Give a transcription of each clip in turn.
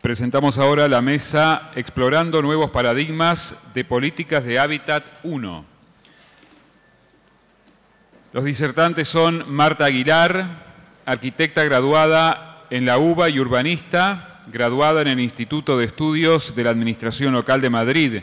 Presentamos ahora la mesa Explorando nuevos paradigmas de políticas de hábitat 1. Los disertantes son Marta Aguilar, arquitecta graduada en la UBA y urbanista, graduada en el Instituto de Estudios de la Administración Local de Madrid.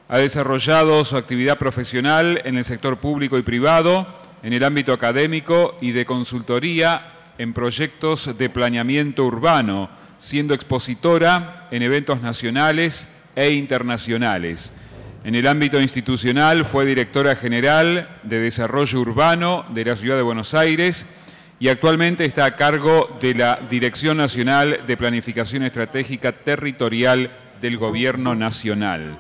Ha desarrollado su actividad profesional en el sector público y privado, en el ámbito académico y de consultoría en proyectos de planeamiento urbano, siendo expositora en eventos nacionales e internacionales. En el ámbito institucional fue directora general de Desarrollo Urbano de la Ciudad de Buenos Aires y actualmente está a cargo de la Dirección Nacional de Planificación Estratégica Territorial del Gobierno Nacional.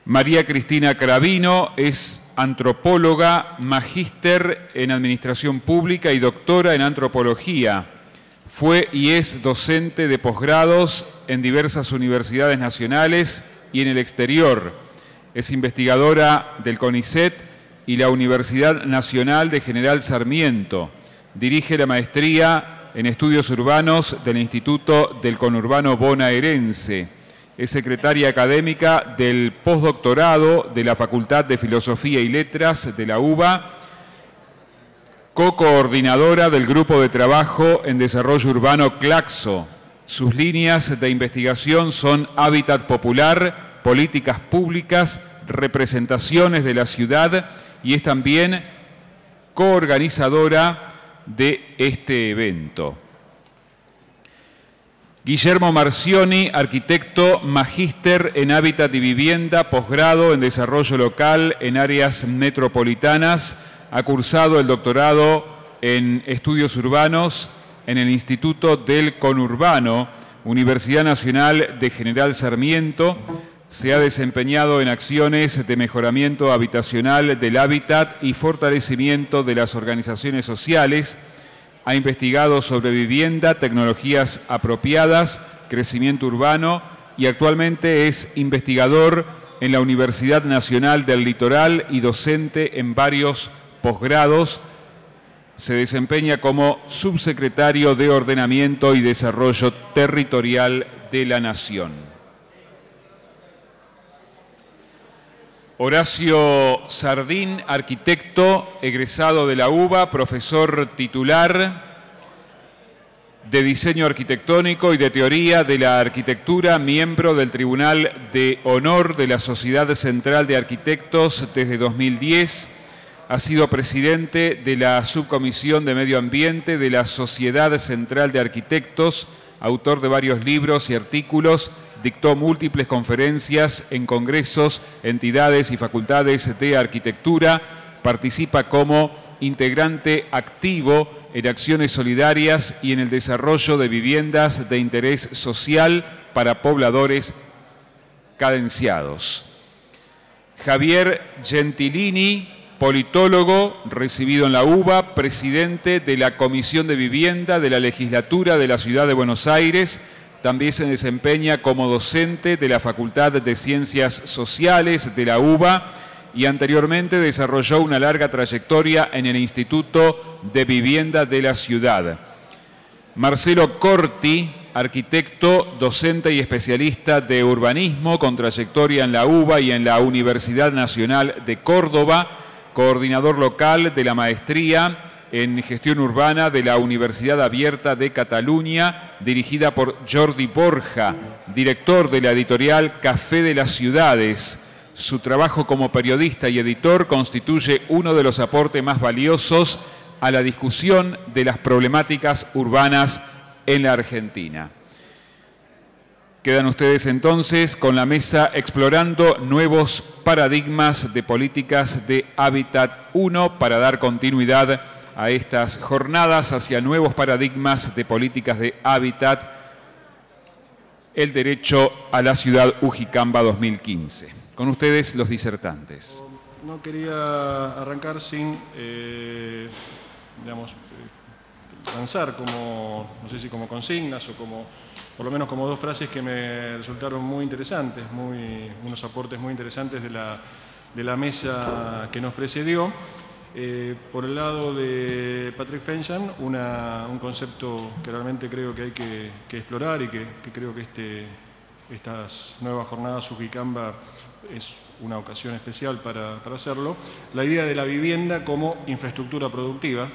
María Cristina Cravino es antropóloga, magíster en Administración Pública y doctora en Antropología. Fue y es docente de posgrados en diversas universidades nacionales y en el exterior. Es investigadora del CONICET y la Universidad Nacional de General Sarmiento. Dirige la maestría en Estudios Urbanos del Instituto del Conurbano Bonaerense. Es secretaria académica del postdoctorado de la Facultad de Filosofía y Letras de la UBA, co-coordinadora del Grupo de Trabajo en Desarrollo Urbano CLACSO. Sus líneas de investigación son hábitat popular, políticas públicas, representaciones de la ciudad y es también coorganizadora de este evento. Guillermo Marcioni, arquitecto, magíster en hábitat y vivienda, posgrado en desarrollo local en áreas metropolitanas. Ha cursado el doctorado en estudios urbanos en el Instituto del Conurbano, Universidad Nacional de General Sarmiento. Se ha desempeñado en acciones de mejoramiento habitacional del hábitat y fortalecimiento de las organizaciones sociales. Ha investigado sobre vivienda, tecnologías apropiadas, crecimiento urbano y actualmente es investigador en la Universidad Nacional del Litoral y docente en varios posgrados. Se desempeña como subsecretario de Ordenamiento y Desarrollo Territorial de la Nación. Horacio Sardín, arquitecto, egresado de la UBA, profesor titular de Diseño Arquitectónico y de Teoría de la Arquitectura, miembro del Tribunal de Honor de la Sociedad Central de Arquitectos desde 2010. Ha sido presidente de la Subcomisión de Medio Ambiente de la Sociedad Central de Arquitectos, autor de varios libros y artículos. Dictó múltiples conferencias en congresos, entidades y facultades de arquitectura. Participa como integrante activo en acciones solidarias y en el desarrollo de viviendas de interés social para pobladores carenciados. Javier Gentilini, politólogo, recibido en la UBA, presidente de la Comisión de Vivienda de la Legislatura de la Ciudad de Buenos Aires. También se desempeña como docente de la Facultad de Ciencias Sociales de la UBA y anteriormente desarrolló una larga trayectoria en el Instituto de Vivienda de la Ciudad. Marcelo Corti, arquitecto, docente y especialista de urbanismo con trayectoria en la UBA y en la Universidad Nacional de Córdoba, coordinador local de la maestría en Gestión Urbana de la Universidad Abierta de Cataluña, dirigida por Jordi Borja, director de la editorial Café de las Ciudades. Su trabajo como periodista y editor constituye uno de los aportes más valiosos a la discusión de las problemáticas urbanas en la Argentina. Quedan ustedes entonces con la mesa Explorando nuevos paradigmas de políticas de hábitat 1 para dar continuidad a estas jornadas hacia nuevos paradigmas de políticas de hábitat, el derecho a la ciudad Ujicamba 2015. Con ustedes los disertantes. No quería arrancar sin, lanzar como, no sé si como consignas o como, por lo menos como dos frases que me resultaron muy interesantes, unos aportes muy interesantes de la mesa que nos precedió. Por el lado de Patrick Fensham, un concepto que realmente creo que hay que explorar y que creo que estas nuevas jornadas Ujicamba es una ocasión especial para hacerlo, la idea de la vivienda como infraestructura productiva,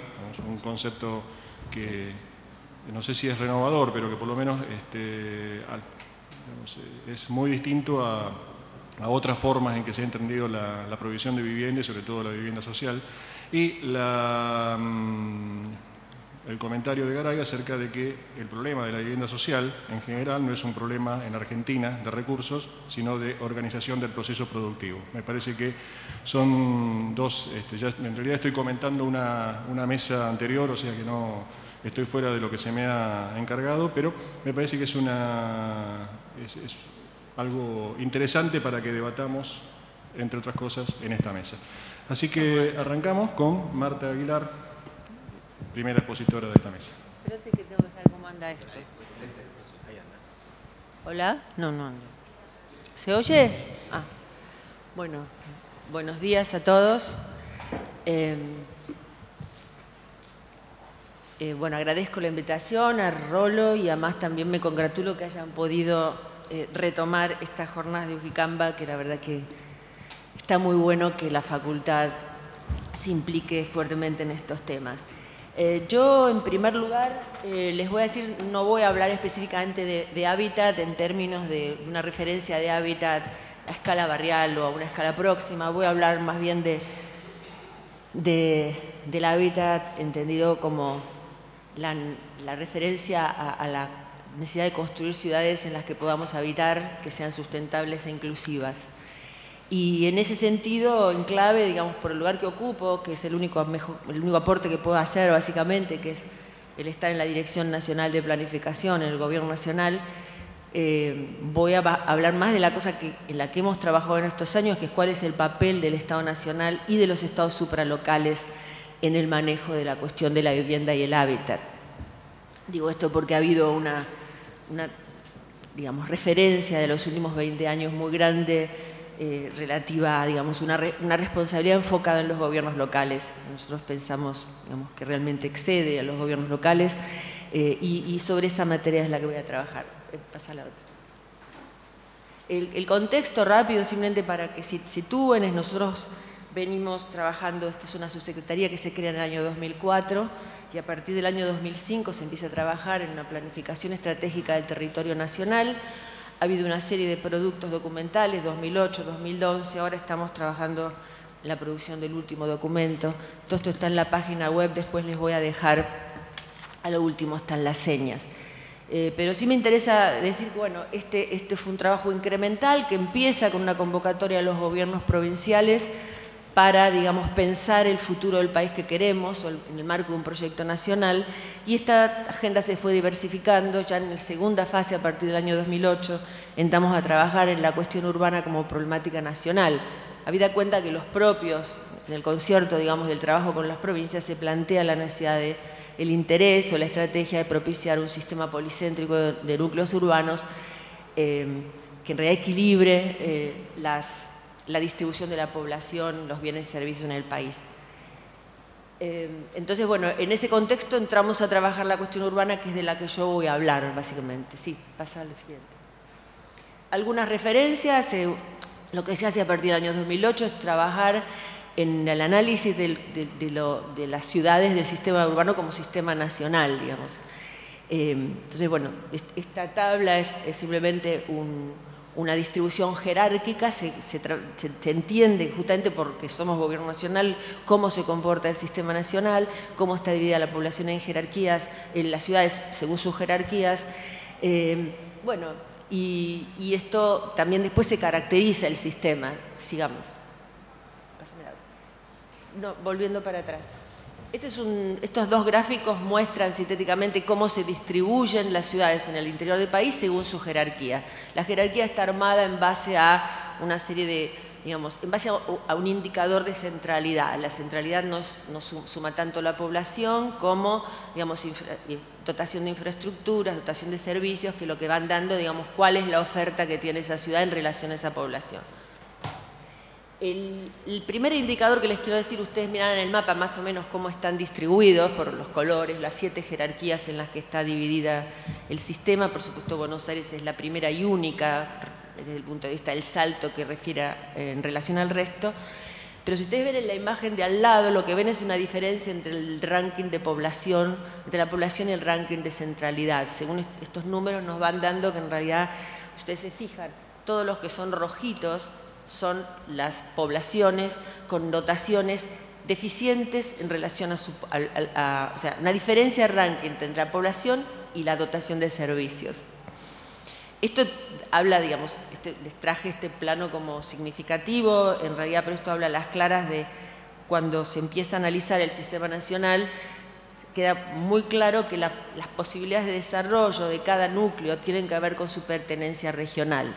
un concepto que no sé si es renovador, pero que por lo menos es muy distinto a otras formas en que se ha entendido la provisión de vivienda y sobre todo la vivienda social. Y el comentario de Garay acerca de que el problema de la vivienda social en general no es un problema en Argentina de recursos, sino de organización del proceso productivo. Me parece que son dos, ya en realidad estoy comentando una mesa anterior, o sea que no estoy fuera de lo que se me ha encargado, pero me parece que es algo interesante para que debatamos, entre otras cosas, en esta mesa. Así que arrancamos con Marta Aguilar, primera expositora de esta mesa. Espérate que tengo que saber cómo anda esto. ¿Hola? No anda. ¿Se oye? Ah. Bueno, buenos días a todos. Bueno, agradezco la invitación a Rolo y además también me congratulo que hayan podido retomar estas jornadas de Ujicamba, que la verdad que está muy bueno que la facultad se implique fuertemente en estos temas. Yo, en primer lugar, les voy a decir, no voy a hablar específicamente de hábitat en términos de una referencia de hábitat a escala barrial o a una escala próxima. Voy a hablar más bien del hábitat entendido como la referencia a la necesidad de construir ciudades en las que podamos habitar, que sean sustentables e inclusivas. Y en ese sentido, en clave, digamos, por el lugar que ocupo, que es el único aporte que puedo hacer básicamente, que es el estar en la Dirección Nacional de Planificación, en el Gobierno Nacional, voy a hablar más de la cosa en la que hemos trabajado en estos años, que es cuál es el papel del Estado Nacional y de los estados supralocales en el manejo de la cuestión de la vivienda y el hábitat. Digo esto porque ha habido una digamos, referencia de los últimos 20 años muy grande relativa a, digamos, una responsabilidad enfocada en los gobiernos locales. Nosotros pensamos, digamos, que realmente excede a los gobiernos locales y sobre esa materia es la que voy a trabajar. Pasa la otra. El contexto rápido, simplemente para que se sitúen, es nosotros venimos trabajando, esta es una subsecretaría que se crea en el año 2004 y a partir del año 2005 se empieza a trabajar en una planificación estratégica del territorio nacional. Ha habido una serie de productos documentales, 2008, 2011, ahora estamos trabajando en la producción del último documento. Todo esto está en la página web, después les voy a dejar, a lo último están las señas. Pero sí me interesa decir que bueno, este fue un trabajo incremental que empieza con una convocatoria a los gobiernos provinciales para, digamos, pensar el futuro del país que queremos en el marco de un proyecto nacional, y esta agenda se fue diversificando. Ya en la segunda fase, a partir del año 2008, entramos a trabajar en la cuestión urbana como problemática nacional. Habida cuenta que los propios, en el concierto, digamos, del trabajo con las provincias, se plantea la necesidad del interés o la estrategia de propiciar un sistema policéntrico de núcleos urbanos que en realidad equilibre la distribución de la población, los bienes y servicios en el país. Entonces, bueno, en ese contexto entramos a trabajar la cuestión urbana, que es de la que yo voy a hablar, básicamente. Sí, pasa al siguiente. Algunas referencias, lo que se hace a partir del año 2008 es trabajar en el análisis de las ciudades del sistema urbano como sistema nacional, digamos. Entonces, bueno, esta tabla es simplemente una distribución jerárquica, se entiende justamente porque somos gobierno nacional cómo se comporta el sistema nacional, cómo está dividida la población en jerarquías, en las ciudades según sus jerarquías. Bueno, y esto también después se caracteriza el sistema. Sigamos. No, volviendo para atrás. Estos dos gráficos muestran sintéticamente cómo se distribuyen las ciudades en el interior del país según su jerarquía. La jerarquía está armada en base a una serie de, digamos, en base a un indicador de centralidad. La centralidad no suma tanto la población como, digamos, dotación de infraestructuras, dotación de servicios, que lo que van dando, digamos, cuál es la oferta que tiene esa ciudad en relación a esa población. El primer indicador que les quiero decir, ustedes miran en el mapa más o menos cómo están distribuidos por los colores, las 7 jerarquías en las que está dividida el sistema. Por supuesto, Buenos Aires es la primera y única desde el punto de vista del salto que refiere en relación al resto. Pero si ustedes ven en la imagen de al lado, lo que ven es una diferencia entre el ranking de población, entre la población y el ranking de centralidad. Según estos números nos van dando que en realidad, ustedes se fijan, todos los que son rojitos son las poblaciones con dotaciones deficientes en relación a o sea, una diferencia de ranking entre la población y la dotación de servicios. Esto habla, digamos, les traje este plano como significativo, en realidad, pero esto habla a las claras de cuando se empieza a analizar el sistema nacional, queda muy claro que las posibilidades de desarrollo de cada núcleo tienen que ver con su pertenencia regional.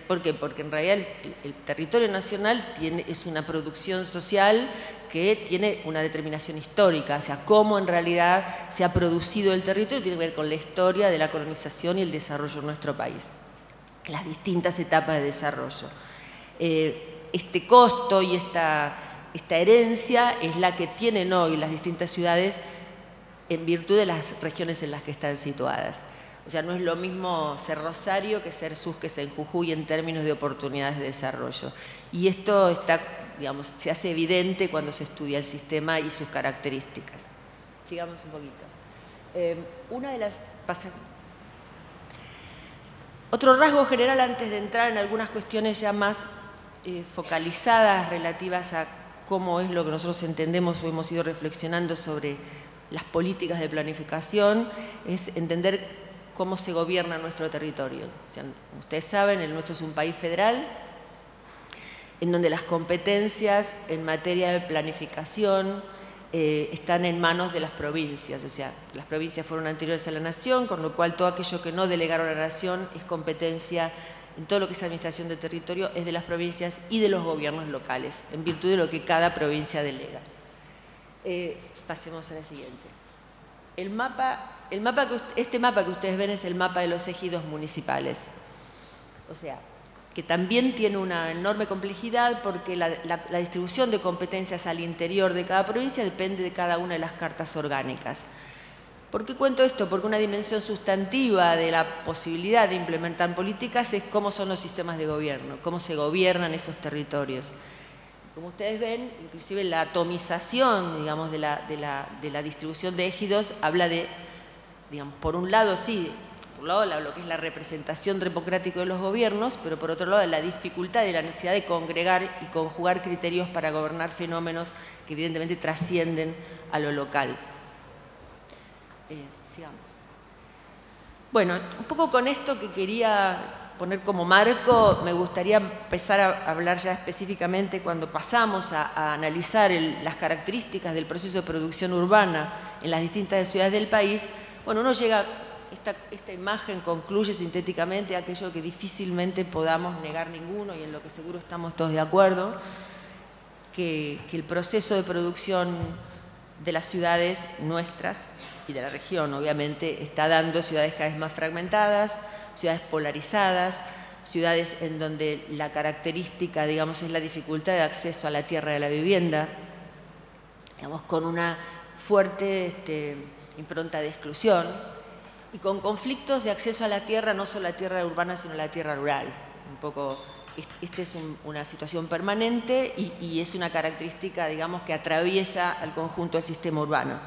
¿Por qué? Porque en realidad el territorio nacional es una producción social que tiene una determinación histórica, o sea, cómo en realidad se ha producido el territorio tiene que ver con la historia de la colonización y el desarrollo de nuestro país, las distintas etapas de desarrollo. Este costo y esta herencia es la que tienen hoy las distintas ciudades en virtud de las regiones en las que están situadas. O sea, no es lo mismo ser Rosario que ser Susques en Jujuy en términos de oportunidades de desarrollo. Y esto está, digamos, se hace evidente cuando se estudia el sistema y sus características. Sigamos un poquito. Otro rasgo general antes de entrar en algunas cuestiones ya más focalizadas relativas a cómo es lo que nosotros entendemos o hemos ido reflexionando sobre las políticas de planificación, es entender cómo se gobierna nuestro territorio. O sea, ustedes saben, el nuestro es un país federal en donde las competencias en materia de planificación están en manos de las provincias. O sea, las provincias fueron anteriores a la nación, con lo cual todo aquello que no delegaron a la nación es competencia en todo lo que es administración de territorio, es de las provincias y de los gobiernos locales, en virtud de lo que cada provincia delega. Pasemos a la siguiente. Este mapa que ustedes ven es el mapa de los ejidos municipales. O sea, que también tiene una enorme complejidad porque la distribución de competencias al interior de cada provincia depende de cada una de las cartas orgánicas. ¿Por qué cuento esto? Porque una dimensión sustantiva de la posibilidad de implementar políticas es cómo son los sistemas de gobierno, cómo se gobiernan esos territorios. Como ustedes ven, inclusive la atomización, digamos, de la distribución de ejidos habla de, digamos, por un lado sí, por un lado lo que es la representación democrática de los gobiernos, pero por otro lado de la dificultad y la necesidad de congregar y conjugar criterios para gobernar fenómenos que evidentemente trascienden a lo local. Sigamos. Bueno, un poco con esto que quería poner como marco, me gustaría empezar a hablar ya específicamente cuando pasamos a analizar las características del proceso de producción urbana en las distintas ciudades del país. Bueno, uno llega, esta imagen concluye sintéticamente aquello que difícilmente podamos negar ninguno y en lo que seguro estamos todos de acuerdo, que el proceso de producción de las ciudades nuestras y de la región, obviamente, está dando ciudades cada vez más fragmentadas, ciudades polarizadas, ciudades en donde la característica, digamos, es la dificultad de acceso a la tierra de la vivienda, digamos, con una fuerte impronta de exclusión y con conflictos de acceso a la tierra, no solo a la tierra urbana, sino a la tierra rural. Un poco, esta es una situación permanente y es una característica, digamos, que atraviesa al conjunto del sistema urbano.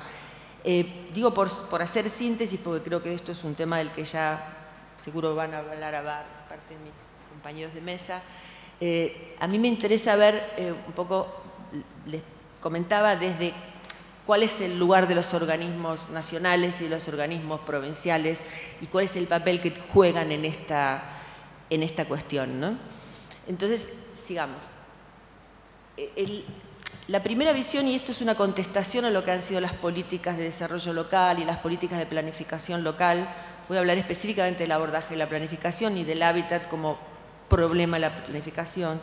Digo por hacer síntesis, porque creo que esto es un tema del que ya seguro van a hablar parte de mis compañeros de mesa. A mí me interesa ver un poco, les comentaba desde cuál es el lugar de los organismos nacionales y de los organismos provinciales y cuál es el papel que juegan en esta cuestión, ¿no? Entonces, sigamos. La primera visión, y esto es una contestación a lo que han sido las políticas de desarrollo local y las políticas de planificación local. Voy a hablar específicamente del abordaje de la planificación y del hábitat como problema de la planificación.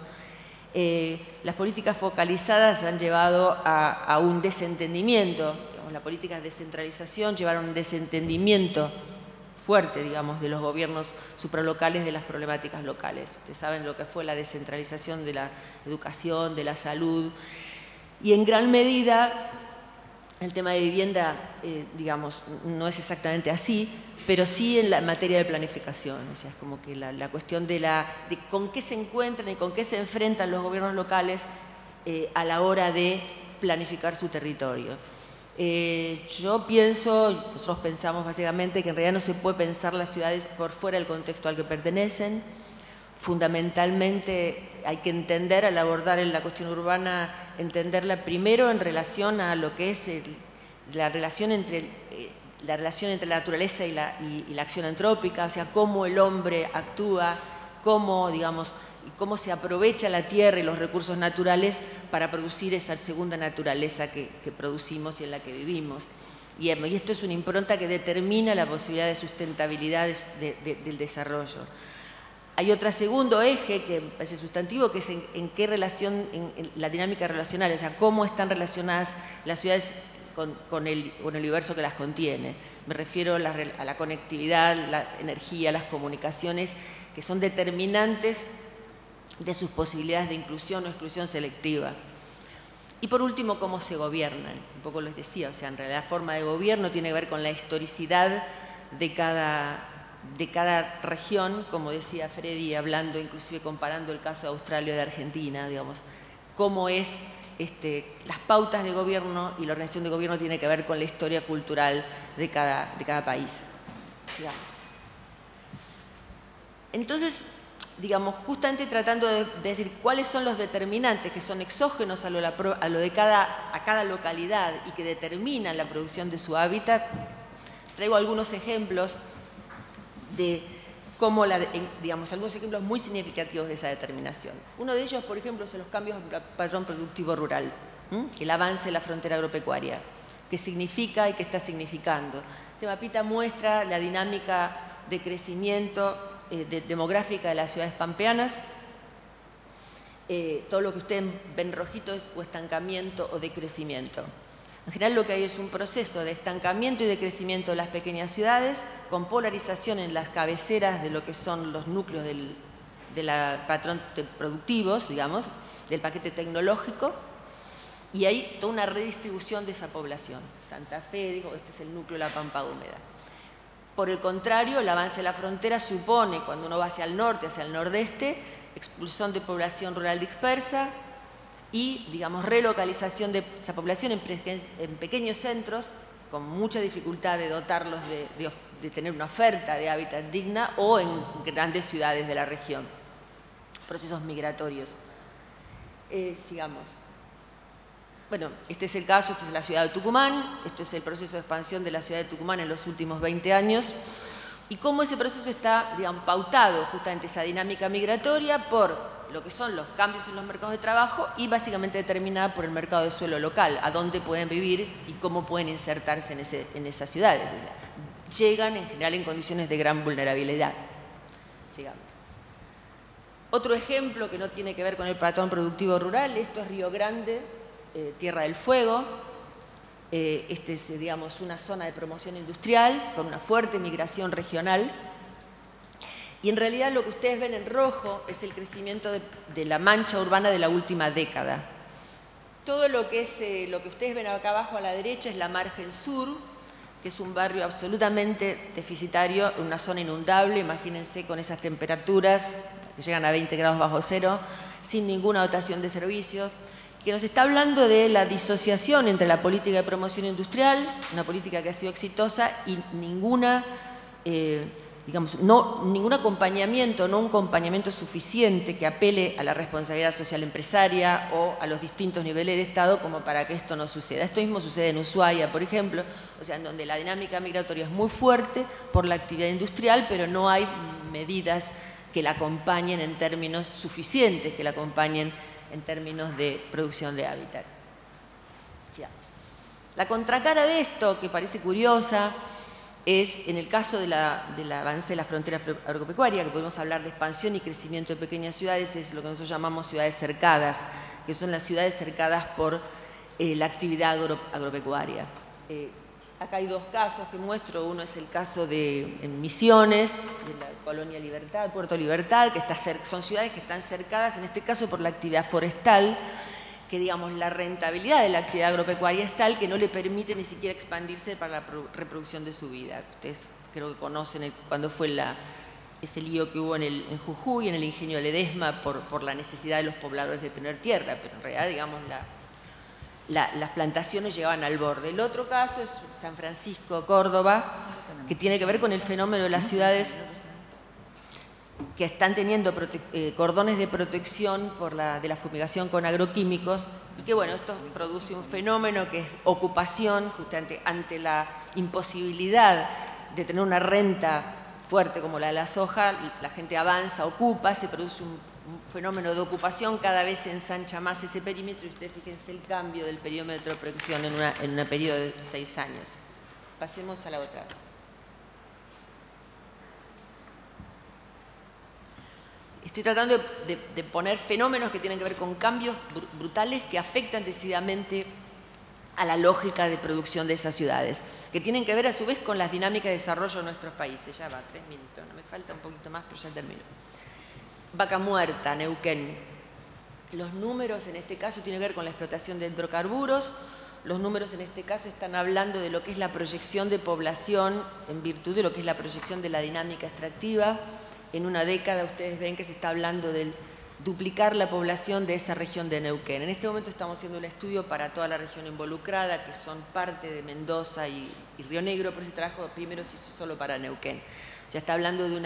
Las políticas focalizadas han llevado a un desentendimiento. Digamos, las políticas de descentralización llevaron a un desentendimiento fuerte, digamos, de los gobiernos supralocales de las problemáticas locales. Ustedes saben lo que fue la descentralización de la educación, de la salud, y en gran medida el tema de vivienda, digamos, no es exactamente así, pero sí en la materia de planificación. O sea, es como que la cuestión de con qué se encuentran y con qué se enfrentan los gobiernos locales a la hora de planificar su territorio. Nosotros pensamos básicamente que en realidad no se puede pensar las ciudades por fuera del contexto al que pertenecen. Fundamentalmente hay que entender, al abordar en la cuestión urbana, entenderla primero en relación a lo que es la relación entre la naturaleza y la acción antrópica, o sea, cómo el hombre actúa, cómo, digamos, cómo se aprovecha la tierra y los recursos naturales para producir esa segunda naturaleza que producimos y en la que vivimos. Y esto es una impronta que determina la posibilidad de sustentabilidad del desarrollo. Hay otro segundo eje que parece sustantivo, que es en qué relación, en la dinámica relacional, o sea, cómo están relacionadas las ciudades con el universo que las contiene. Me refiero a la conectividad, la energía, las comunicaciones, que son determinantes de sus posibilidades de inclusión o exclusión selectiva. Y por último, cómo se gobiernan. Un poco les decía, o sea, en realidad la forma de gobierno tiene que ver con la historicidad de cada región, como decía Freddy, hablando, inclusive comparando el caso de Australia y de Argentina, digamos, cómo es las pautas de gobierno y la organización de gobierno tiene que ver con la historia cultural de cada país. Sigamos. Entonces, digamos, justamente tratando de decir cuáles son los determinantes que son exógenos a cada localidad y que determinan la producción de su hábitat, traigo algunos ejemplos de cómo, digamos, algunos ejemplos muy significativos de esa determinación. Uno de ellos, por ejemplo, son los cambios en el patrón productivo rural, el avance de la frontera agropecuaria, que significa y que está significando. Este mapita muestra la dinámica de crecimiento demográfica de las ciudades pampeanas. Todo lo que ustedes ven rojito es o estancamiento o decrecimiento. En general lo que hay es un proceso de estancamiento y de crecimiento de las pequeñas ciudades, con polarización en las cabeceras de lo que son los núcleos de la patrón productivos, digamos, del paquete tecnológico, y hay toda una redistribución de esa población. Santa Fe, digo, este es el núcleo de la Pampa Húmeda. Por el contrario, el avance de la frontera supone, cuando uno va hacia el norte, hacia el nordeste, expulsión de población rural dispersa y, digamos, relocalización de esa población en pequeños centros, con mucha dificultad de dotarlos de tener una oferta de hábitat digna, o en grandes ciudades de la región. Procesos migratorios. Sigamos. Bueno, este es el caso, esta es la ciudad de Tucumán, esto es el proceso de expansión de la ciudad de Tucumán en los últimos 20 años, y cómo ese proceso está, digamos, pautado justamente esa dinámica migratoria por lo que son los cambios en los mercados de trabajo y básicamente determinada por el mercado de suelo local, a dónde pueden vivir y cómo pueden insertarse en esas ciudades. O sea, llegan en general en condiciones de gran vulnerabilidad. Sigamos. Otro ejemplo que no tiene que ver con el patrón productivo rural, esto es Río Grande, Tierra del Fuego. Este es, digamos, una zona de promoción industrial con una fuerte migración regional. Y en realidad lo que ustedes ven en rojo es el crecimiento de la mancha urbana de la última década. Todo lo que ustedes ven acá abajo a la derecha es la margen sur, que es un barrio absolutamente deficitario, una zona inundable, imagínense con esas temperaturas que llegan a 20 grados bajo cero, sin ninguna dotación de servicios, que nos está hablando de la disociación entre la política de promoción industrial, una política que ha sido exitosa, y ningún acompañamiento, no un acompañamiento suficiente que apele a la responsabilidad social empresaria o a los distintos niveles del Estado como para que esto no suceda. Esto mismo sucede en Ushuaia, por ejemplo, o sea, en donde la dinámica migratoria es muy fuerte por la actividad industrial, pero no hay medidas que la acompañen en términos suficientes, que la acompañen en términos de producción de hábitat. La contracara de esto, que parece curiosa, es en el caso del avance de la frontera agropecuaria, que podemos hablar de expansión y crecimiento de pequeñas ciudades, es lo que nosotros llamamos ciudades cercadas, que son las ciudades cercadas por la actividad agropecuaria. acá hay dos casos que muestro. Uno es el caso en Misiones, de la Colonia Libertad, Puerto Libertad, que son ciudades que están cercadas, en este caso por la actividad forestal, que digamos la rentabilidad de la actividad agropecuaria es tal que no le permite ni siquiera expandirse para la reproducción de su vida. Ustedes creo que conocen cuando fue ese lío que hubo en Jujuy, en el ingenio de Ledesma, por la necesidad de los pobladores de tener tierra, pero en realidad, digamos, las plantaciones llegaban al borde. El otro caso es San Francisco, Córdoba, que tiene que ver con el fenómeno de las ciudades que están teniendo cordones de protección de la fumigación con agroquímicos, y que bueno, esto produce un fenómeno que es ocupación, justamente ante la imposibilidad de tener una renta fuerte como la de la soja. La gente avanza, ocupa, se produce un fenómeno de ocupación, cada vez se ensancha más ese perímetro, y ustedes fíjense el cambio del perímetro de producción en un periodo de 6 años. Pasemos a la otra. Estoy tratando de poner fenómenos que tienen que ver con cambios brutales que afectan decididamente a la lógica de producción de esas ciudades, que tienen que ver a su vez con las dinámicas de desarrollo de nuestros países. Ya va, 3 minutos, no me falta un poquito más, pero ya termino. Vaca Muerta, Neuquén. Los números en este caso tienen que ver con la explotación de hidrocarburos. Los números en este caso están hablando de lo que es la proyección de población en virtud de lo que es la proyección de la dinámica extractiva. En una década ustedes ven que se está hablando de duplicar la población de esa región de Neuquén. En este momento estamos haciendo un estudio para toda la región involucrada, que son parte de Mendoza y Río Negro, pero ese trabajo primero se hizo solo para Neuquén. Ya está hablando de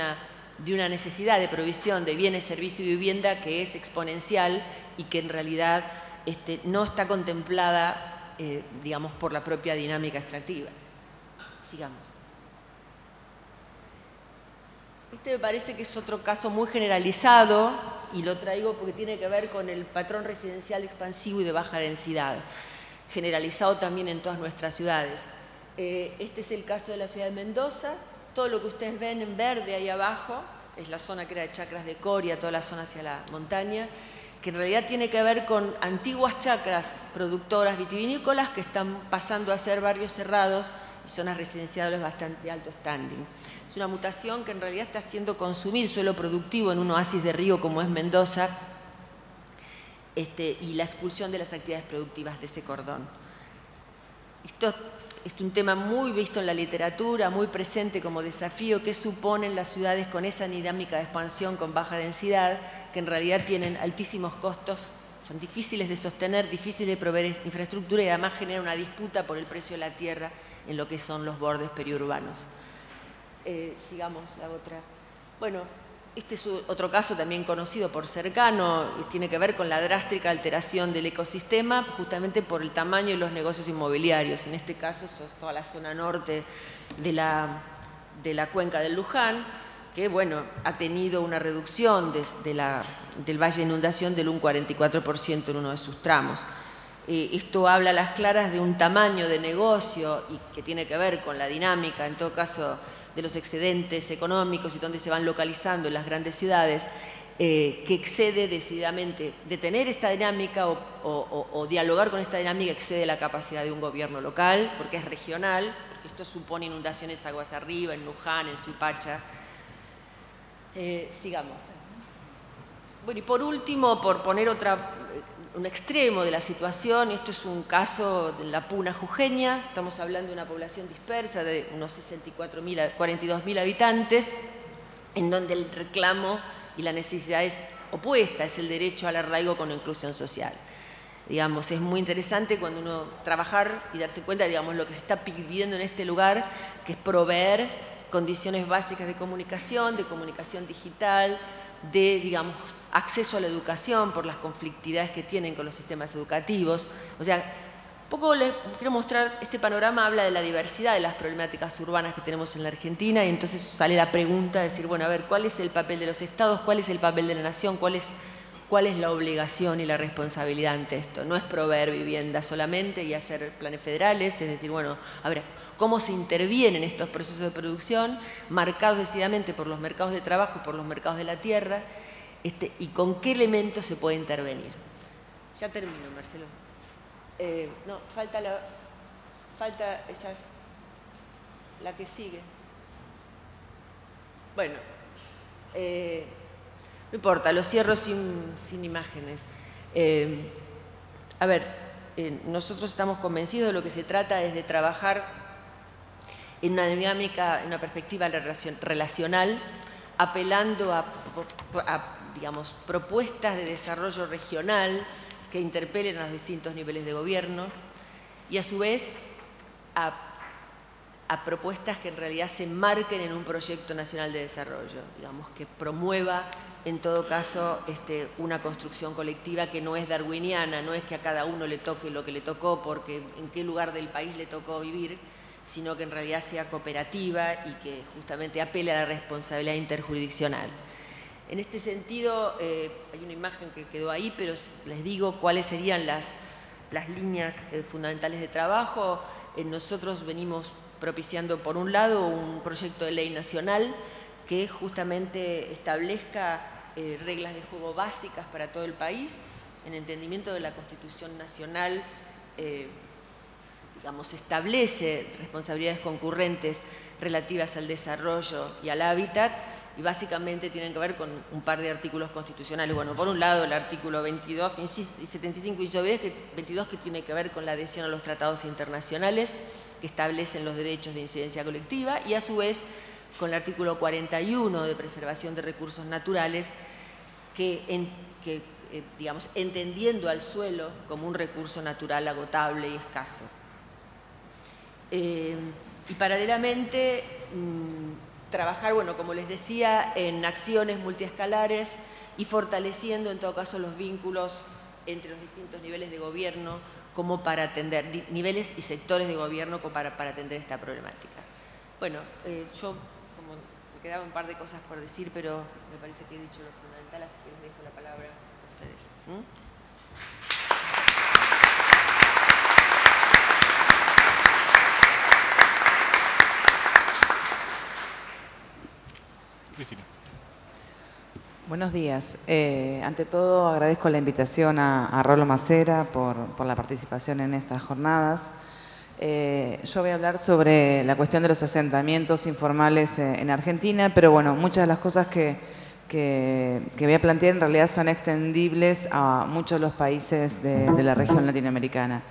una necesidad de provisión de bienes, servicios y vivienda que es exponencial y que en realidad no está contemplada, digamos, por la propia dinámica extractiva. Sigamos. Este me parece que es otro caso muy generalizado, y lo traigo porque tiene que ver con el patrón residencial expansivo y de baja densidad, generalizado también en todas nuestras ciudades. Este es el caso de la ciudad de Mendoza. Todo lo que ustedes ven en verde ahí abajo es la zona que era de chacras de Coria, toda la zona hacia la montaña, que en realidad tiene que ver con antiguas chacras productoras vitivinícolas que están pasando a ser barrios cerrados y zonas residenciales bastante de alto standing. Es una mutación que en realidad está haciendo consumir suelo productivo en un oasis de río como es Mendoza, y la expulsión de las actividades productivas de ese cordón. Esto es un tema muy visto en la literatura, muy presente como desafío. ¿Qué suponen las ciudades con esa dinámica de expansión con baja densidad, que en realidad tienen altísimos costos, son difíciles de sostener, difíciles de proveer infraestructura, y además generan una disputa por el precio de la tierra en lo que son los bordes periurbanos? Sigamos la otra. Bueno, este es otro caso también conocido por cercano, tiene que ver con la drástica alteración del ecosistema, justamente por el tamaño de los negocios inmobiliarios. En este caso es toda la zona norte de la cuenca del Luján, que bueno, ha tenido una reducción del valle de inundación del 44% en uno de sus tramos. Esto habla a las claras de un tamaño de negocio y que tiene que ver con la dinámica, en todo caso, de los excedentes económicos y donde se van localizando en las grandes ciudades, que excede decididamente de tener esta dinámica o dialogar con esta dinámica, excede la capacidad de un gobierno local, porque es regional, porque esto supone inundaciones aguas arriba, en Luján, en Suipacha. Sigamos. Bueno, y por último, por poner un extremo de la situación, esto es un caso de la Puna jujeña. Estamos hablando de una población dispersa de unos 42.000 habitantes, en donde el reclamo y la necesidad es opuesta, es el derecho al arraigo con inclusión social. Digamos, es muy interesante cuando uno trabajar y darse cuenta, digamos, lo que se está pidiendo en este lugar, que es proveer condiciones básicas de comunicación digital, de, digamos, acceso a la educación por las conflictividades que tienen con los sistemas educativos. O sea, un poco les quiero mostrar, este panorama habla de la diversidad de las problemáticas urbanas que tenemos en la Argentina, y entonces sale la pregunta de decir, bueno, a ver, ¿cuál es el papel de los estados? ¿Cuál es el papel de la nación? ¿Cuál es la obligación y la responsabilidad ante esto? No es proveer vivienda solamente y hacer planes federales, es decir, bueno, a ver, ¿cómo se intervienen estos procesos de producción marcados decididamente por los mercados de trabajo y por los mercados de la tierra? Y con qué elementos se puede intervenir. Ya termino, Marcelo. No, falta esas. La que sigue. Bueno, no importa, lo cierro sin imágenes. A ver, nosotros estamos convencidos de lo que se trata es de trabajar en una dinámica, en una perspectiva relacional, apelando a digamos, propuestas de desarrollo regional que interpelen a los distintos niveles de gobierno y a su vez a propuestas que en realidad se enmarquen en un proyecto nacional de desarrollo, digamos, que promueva en todo caso una construcción colectiva que no es darwiniana, no es que a cada uno le toque lo que le tocó porque en qué lugar del país le tocó vivir, sino que en realidad sea cooperativa y que justamente apele a la responsabilidad interjurisdiccional. En este sentido, hay una imagen que quedó ahí, pero les digo cuáles serían las líneas fundamentales de trabajo. Nosotros venimos propiciando, por un lado, un proyecto de ley nacional que justamente establezca reglas de juego básicas para todo el país, en entendimiento de la Constitución Nacional, digamos, establece responsabilidades concurrentes relativas al desarrollo y al hábitat, y básicamente tienen que ver con un par de artículos constitucionales. Bueno, por un lado el artículo 22 y 75 y 22 que tiene que ver con la adhesión a los tratados internacionales que establecen los derechos de incidencia colectiva, y a su vez con el artículo 41 de preservación de recursos naturales digamos, entendiendo al suelo como un recurso natural agotable y escaso. Y paralelamente trabajar, bueno, como les decía, en acciones multiescalares y fortaleciendo en todo caso los vínculos entre los distintos niveles de gobierno como para atender, niveles y sectores de gobierno como para atender esta problemática. Bueno, yo como me quedaban un par de cosas por decir, pero me parece que he dicho lo fundamental, así que les dejo la palabra a ustedes. Cristina. Buenos días. Ante todo agradezco la invitación a Rolo Macera por la participación en estas jornadas. Yo voy a hablar sobre la cuestión de los asentamientos informales en Argentina, pero bueno, muchas de las cosas que voy a plantear en realidad son extendibles a muchos de los países de la región latinoamericana.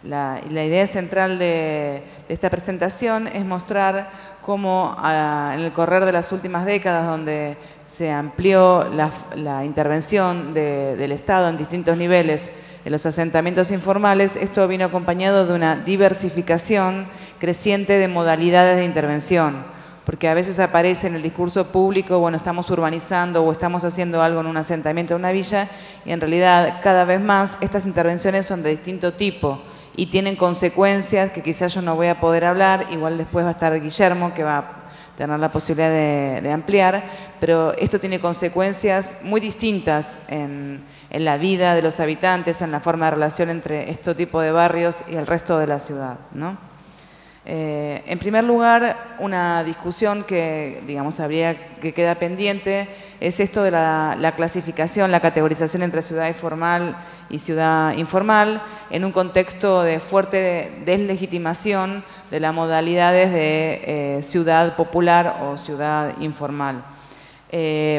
La idea central de esta presentación es mostrar cómo en el correr de las últimas décadas, donde se amplió la intervención del Estado en distintos niveles en los asentamientos informales, esto vino acompañado de una diversificación creciente de modalidades de intervención, porque a veces aparece en el discurso público, bueno, estamos urbanizando o estamos haciendo algo en un asentamiento, en una villa, y en realidad cada vez más estas intervenciones son de distinto tipo y tienen consecuencias que quizás yo no voy a poder hablar, igual después va a estar Guillermo que va a tener la posibilidad de ampliar, pero esto tiene consecuencias muy distintas en la vida de los habitantes, en la forma de relación entre este tipo de barrios y el resto de la ciudad, ¿no? En primer lugar, una discusión que, digamos, que queda pendiente es esto de la clasificación, la categorización entre ciudad formal y ciudad informal, en un contexto de fuerte deslegitimación de las modalidades de ciudad popular o ciudad informal.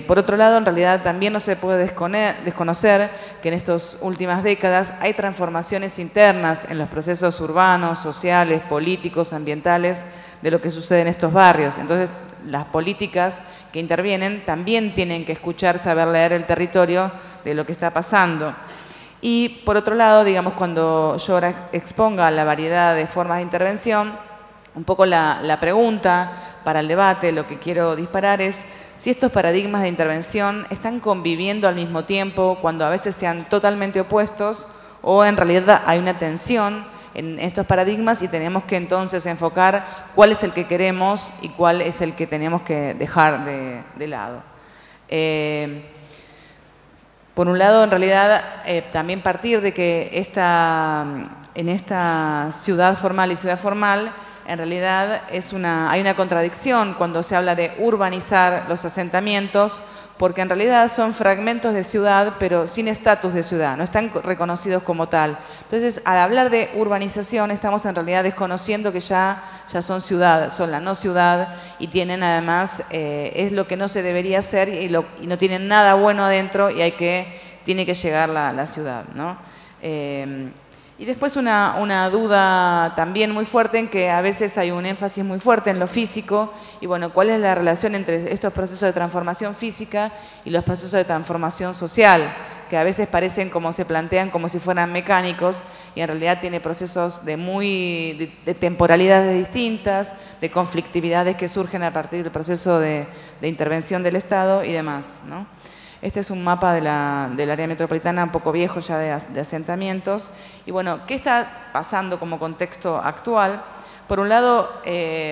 Por otro lado, en realidad también no se puede desconocer que en estas últimas décadas hay transformaciones internas en los procesos urbanos, sociales, políticos, ambientales de lo que sucede en estos barrios. Entonces, las políticas que intervienen también tienen que escuchar, saber leer el territorio de lo que está pasando. Y por otro lado, digamos, cuando yo ahora exponga la variedad de formas de intervención, un poco la pregunta para el debate, lo que quiero disparar es si estos paradigmas de intervención están conviviendo al mismo tiempo cuando a veces sean totalmente opuestos o en realidad hay una tensión en estos paradigmas y tenemos que entonces enfocar cuál es el que queremos y cuál es el que tenemos que dejar de lado. Por un lado, en realidad, también partir de que en esta ciudad formal y ciudad formal, en realidad hay una contradicción cuando se habla de urbanizar los asentamientos, porque en realidad son fragmentos de ciudad, pero sin estatus de ciudad, no están reconocidos como tal. Entonces, al hablar de urbanización, estamos en realidad desconociendo que ya ya son ciudad, son la no ciudad y tienen además, es lo que no se debería hacer y no tienen nada bueno adentro y tiene que llegar la ciudad, ¿no? Y después una duda también muy fuerte en que a veces hay un énfasis muy fuerte en lo físico y bueno, ¿cuál es la relación entre estos procesos de transformación física y los procesos de transformación social? Que a veces parecen como se plantean como si fueran mecánicos y en realidad tiene procesos de temporalidades distintas, de conflictividades que surgen a partir del proceso de intervención del Estado y demás, ¿no? Este es un mapa del área metropolitana un poco viejo ya de asentamientos. Y bueno, ¿qué está pasando como contexto actual? Por un lado,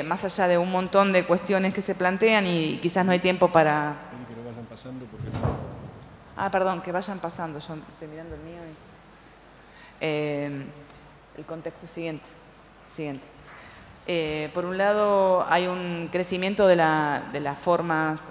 más allá de un montón de cuestiones que se plantean y quizás no hay tiempo para... Que lo vayan pasando porque... Ah, perdón, que vayan pasando. Yo estoy mirando el mío. El contexto siguiente. Por un lado, hay un crecimiento de las formas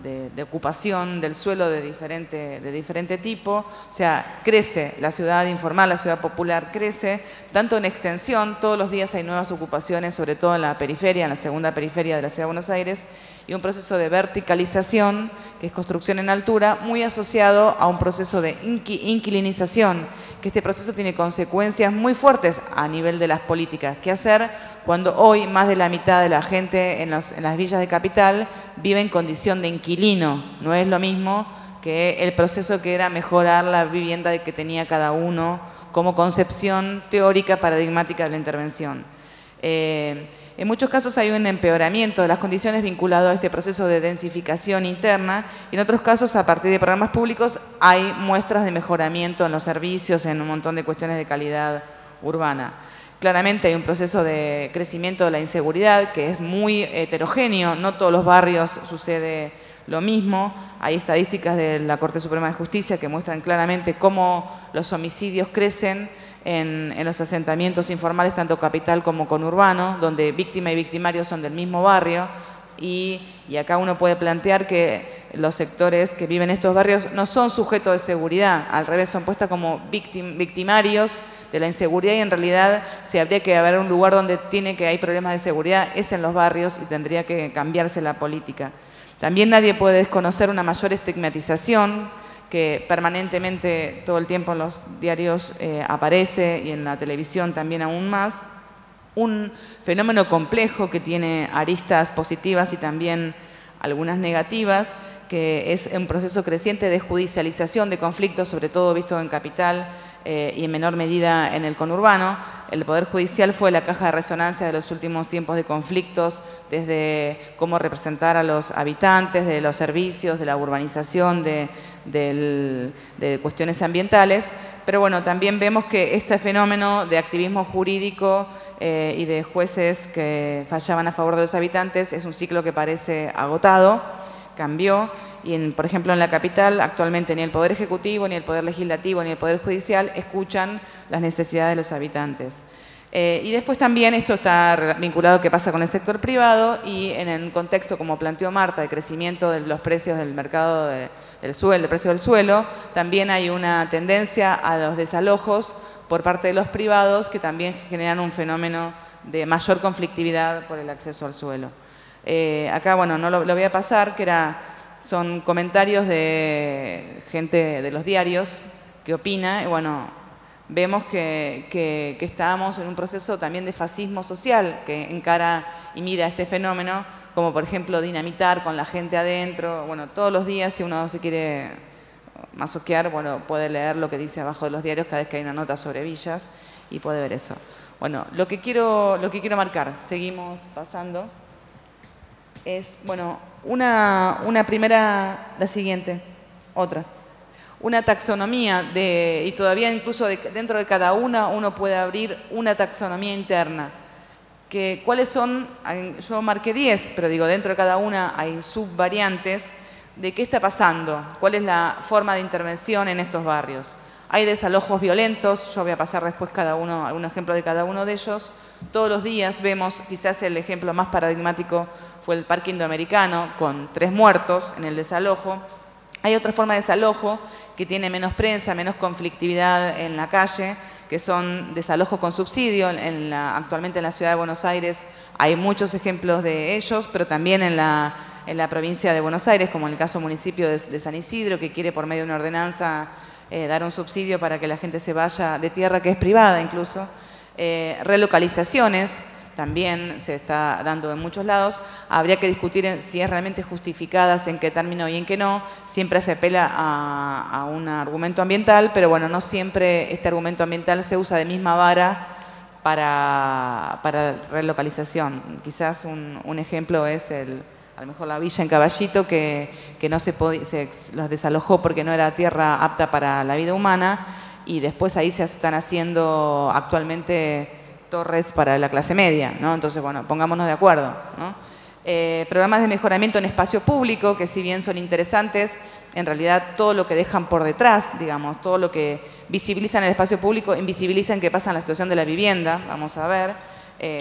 de ocupación del suelo de diferente tipo. O sea, crece la ciudad informal, la ciudad popular crece, tanto en extensión, todos los días hay nuevas ocupaciones, sobre todo en la periferia, en la segunda periferia de la ciudad de Buenos Aires, y un proceso de verticalización, que es construcción en altura, muy asociado a un proceso de inquilinización, que este proceso tiene consecuencias muy fuertes a nivel de las políticas. ¿Qué hacer cuando hoy más de la mitad de la gente en las villas de capital vive en condición de inquilino? No es lo mismo que el proceso que era mejorar la vivienda que tenía cada uno como concepción teórica paradigmática de la intervención. En muchos casos hay un empeoramiento de las condiciones vinculado a este proceso de densificación interna y en otros casos, a partir de programas públicos, hay muestras de mejoramiento en los servicios, en un montón de cuestiones de calidad urbana. Claramente hay un proceso de crecimiento de la inseguridad que es muy heterogéneo, no todos los barrios sucede lo mismo. Hay estadísticas de la Corte Suprema de Justicia que muestran claramente cómo los homicidios crecen en los asentamientos informales, tanto capital como conurbano, donde víctima y victimario son del mismo barrio, y acá uno puede plantear que los sectores que viven en estos barrios no son sujetos de seguridad, al revés, son puestos como victimarios de la inseguridad y en realidad si habría que haber un lugar donde hay problemas de seguridad es en los barrios y tendría que cambiarse la política. También nadie puede desconocer una mayor estigmatización que permanentemente todo el tiempo en los diarios aparece y en la televisión también aún más, un fenómeno complejo que tiene aristas positivas y también algunas negativas, que es un proceso creciente de judicialización de conflictos, sobre todo visto en capital y en menor medida en el conurbano. El Poder Judicial fue la caja de resonancia de los últimos tiempos de conflictos, desde cómo representar a los habitantes, de los servicios, de la urbanización, de cuestiones ambientales. Pero bueno, también vemos que este fenómeno de activismo jurídico y de jueces que fallaban a favor de los habitantes es un ciclo que parece agotado, cambió. Y, por ejemplo, en la capital actualmente ni el Poder Ejecutivo, ni el Poder Legislativo, ni el Poder Judicial escuchan las necesidades de los habitantes. Y después también esto está vinculado a qué pasa con el sector privado y en el contexto, como planteó Marta, de crecimiento de los precios del mercado del suelo, el precio del suelo, también hay una tendencia a los desalojos por parte de los privados que también generan un fenómeno de mayor conflictividad por el acceso al suelo. Acá, bueno, no lo voy a pasar, son comentarios de gente de los diarios que opina, y bueno, vemos que estamos en un proceso también de fascismo social que encara y mira este fenómeno, como por ejemplo dinamitar con la gente adentro. Bueno, todos los días, si uno se quiere masoquear, bueno, puede leer lo que dice abajo de los diarios cada vez que hay una nota sobre villas y puede ver eso. Bueno, lo que quiero marcar, seguimos pasando, es, bueno, una primera, la siguiente, otra. Una taxonomía y todavía incluso dentro de cada una uno puede abrir una taxonomía interna. ¿Cuáles son? Yo marqué 10, pero digo, dentro de cada una hay subvariantes de qué está pasando, cuál es la forma de intervención en estos barrios. Hay desalojos violentos, yo voy a pasar después algún ejemplo de cada uno de ellos. Todos los días vemos, quizás el ejemplo más paradigmático fue el Parque Indoamericano, con 3 muertos en el desalojo. Hay otra forma de desalojo que tiene menos prensa, menos conflictividad en la calle, que son desalojo con subsidio. Actualmente en la Ciudad de Buenos Aires hay muchos ejemplos de ellos, pero también en la provincia de Buenos Aires, como en el caso municipio de San Isidro, que quiere por medio de una ordenanza dar un subsidio para que la gente se vaya de tierra que es privada incluso. Relocalizaciones también se está dando en muchos lados. Habría que discutir si es realmente justificadas, en qué término y en qué no. Siempre se apela a un argumento ambiental, pero bueno, no siempre este argumento ambiental se usa de misma vara para relocalización. Quizás un ejemplo es a lo mejor la villa en Caballito, que no se los desalojó porque no era tierra apta para la vida humana, y después ahí se están haciendo actualmente torres para la clase media, ¿no? Entonces, bueno, pongámonos de acuerdo, ¿no? Programas de mejoramiento en espacio público, que si bien son interesantes, en realidad todo lo que dejan por detrás, digamos, todo lo que visibilizan el espacio público, invisibilizan que pasa en la situación de la vivienda, vamos a ver.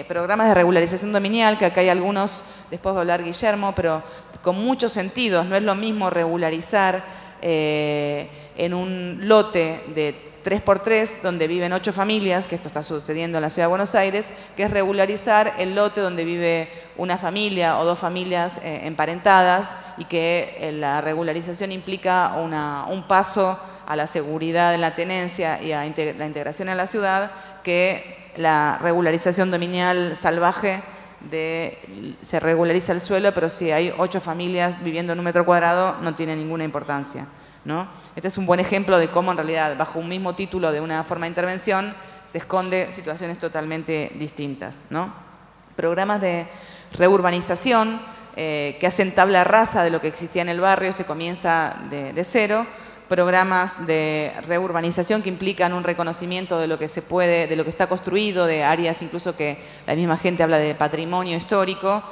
Programas de regularización dominial, que acá hay algunos, después va a hablar Guillermo, pero con muchos sentidos. No es lo mismo regularizar en un lote de 3x3, donde viven 8 familias, que esto está sucediendo en la Ciudad de Buenos Aires, que es regularizar el lote donde vive una familia o 2 familias emparentadas, y que la regularización implica un paso a la seguridad en la tenencia y a la integración en la ciudad, que la regularización dominial salvaje se regulariza el suelo, pero si hay 8 familias viviendo en 1 metro cuadrado no tiene ninguna importancia, ¿no? Este es un buen ejemplo de cómo en realidad bajo un mismo título de una forma de intervención se esconde situaciones totalmente distintas, ¿no? Programas de reurbanización que hacen tabla rasa de lo que existía en el barrio, se comienza de cero. Programas de reurbanización que implican un reconocimiento de lo que se puede, de lo que está construido, de áreas incluso que la misma gente habla de patrimonio histórico,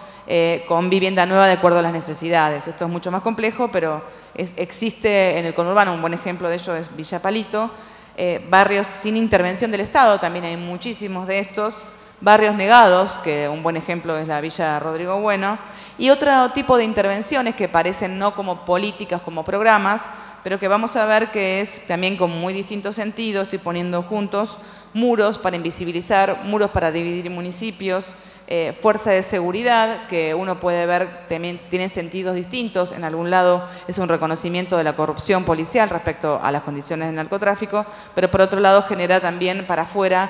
con vivienda nueva de acuerdo a las necesidades. Esto es mucho más complejo, pero existe en el conurbano. Un buen ejemplo de ello es Villa Palito. Barrios sin intervención del Estado, también hay muchísimos de estos. Barrios negados, que un buen ejemplo es la Villa Rodrigo Bueno. Y otro tipo de intervenciones que parecen no como políticas, como programas, pero que vamos a ver que es también con muy distintos sentidos. Estoy poniendo juntos muros para invisibilizar, muros para dividir municipios, fuerza de seguridad, que uno puede ver también tiene sentidos distintos. En algún lado es un reconocimiento de la corrupción policial respecto a las condiciones del narcotráfico, pero por otro lado genera también para afuera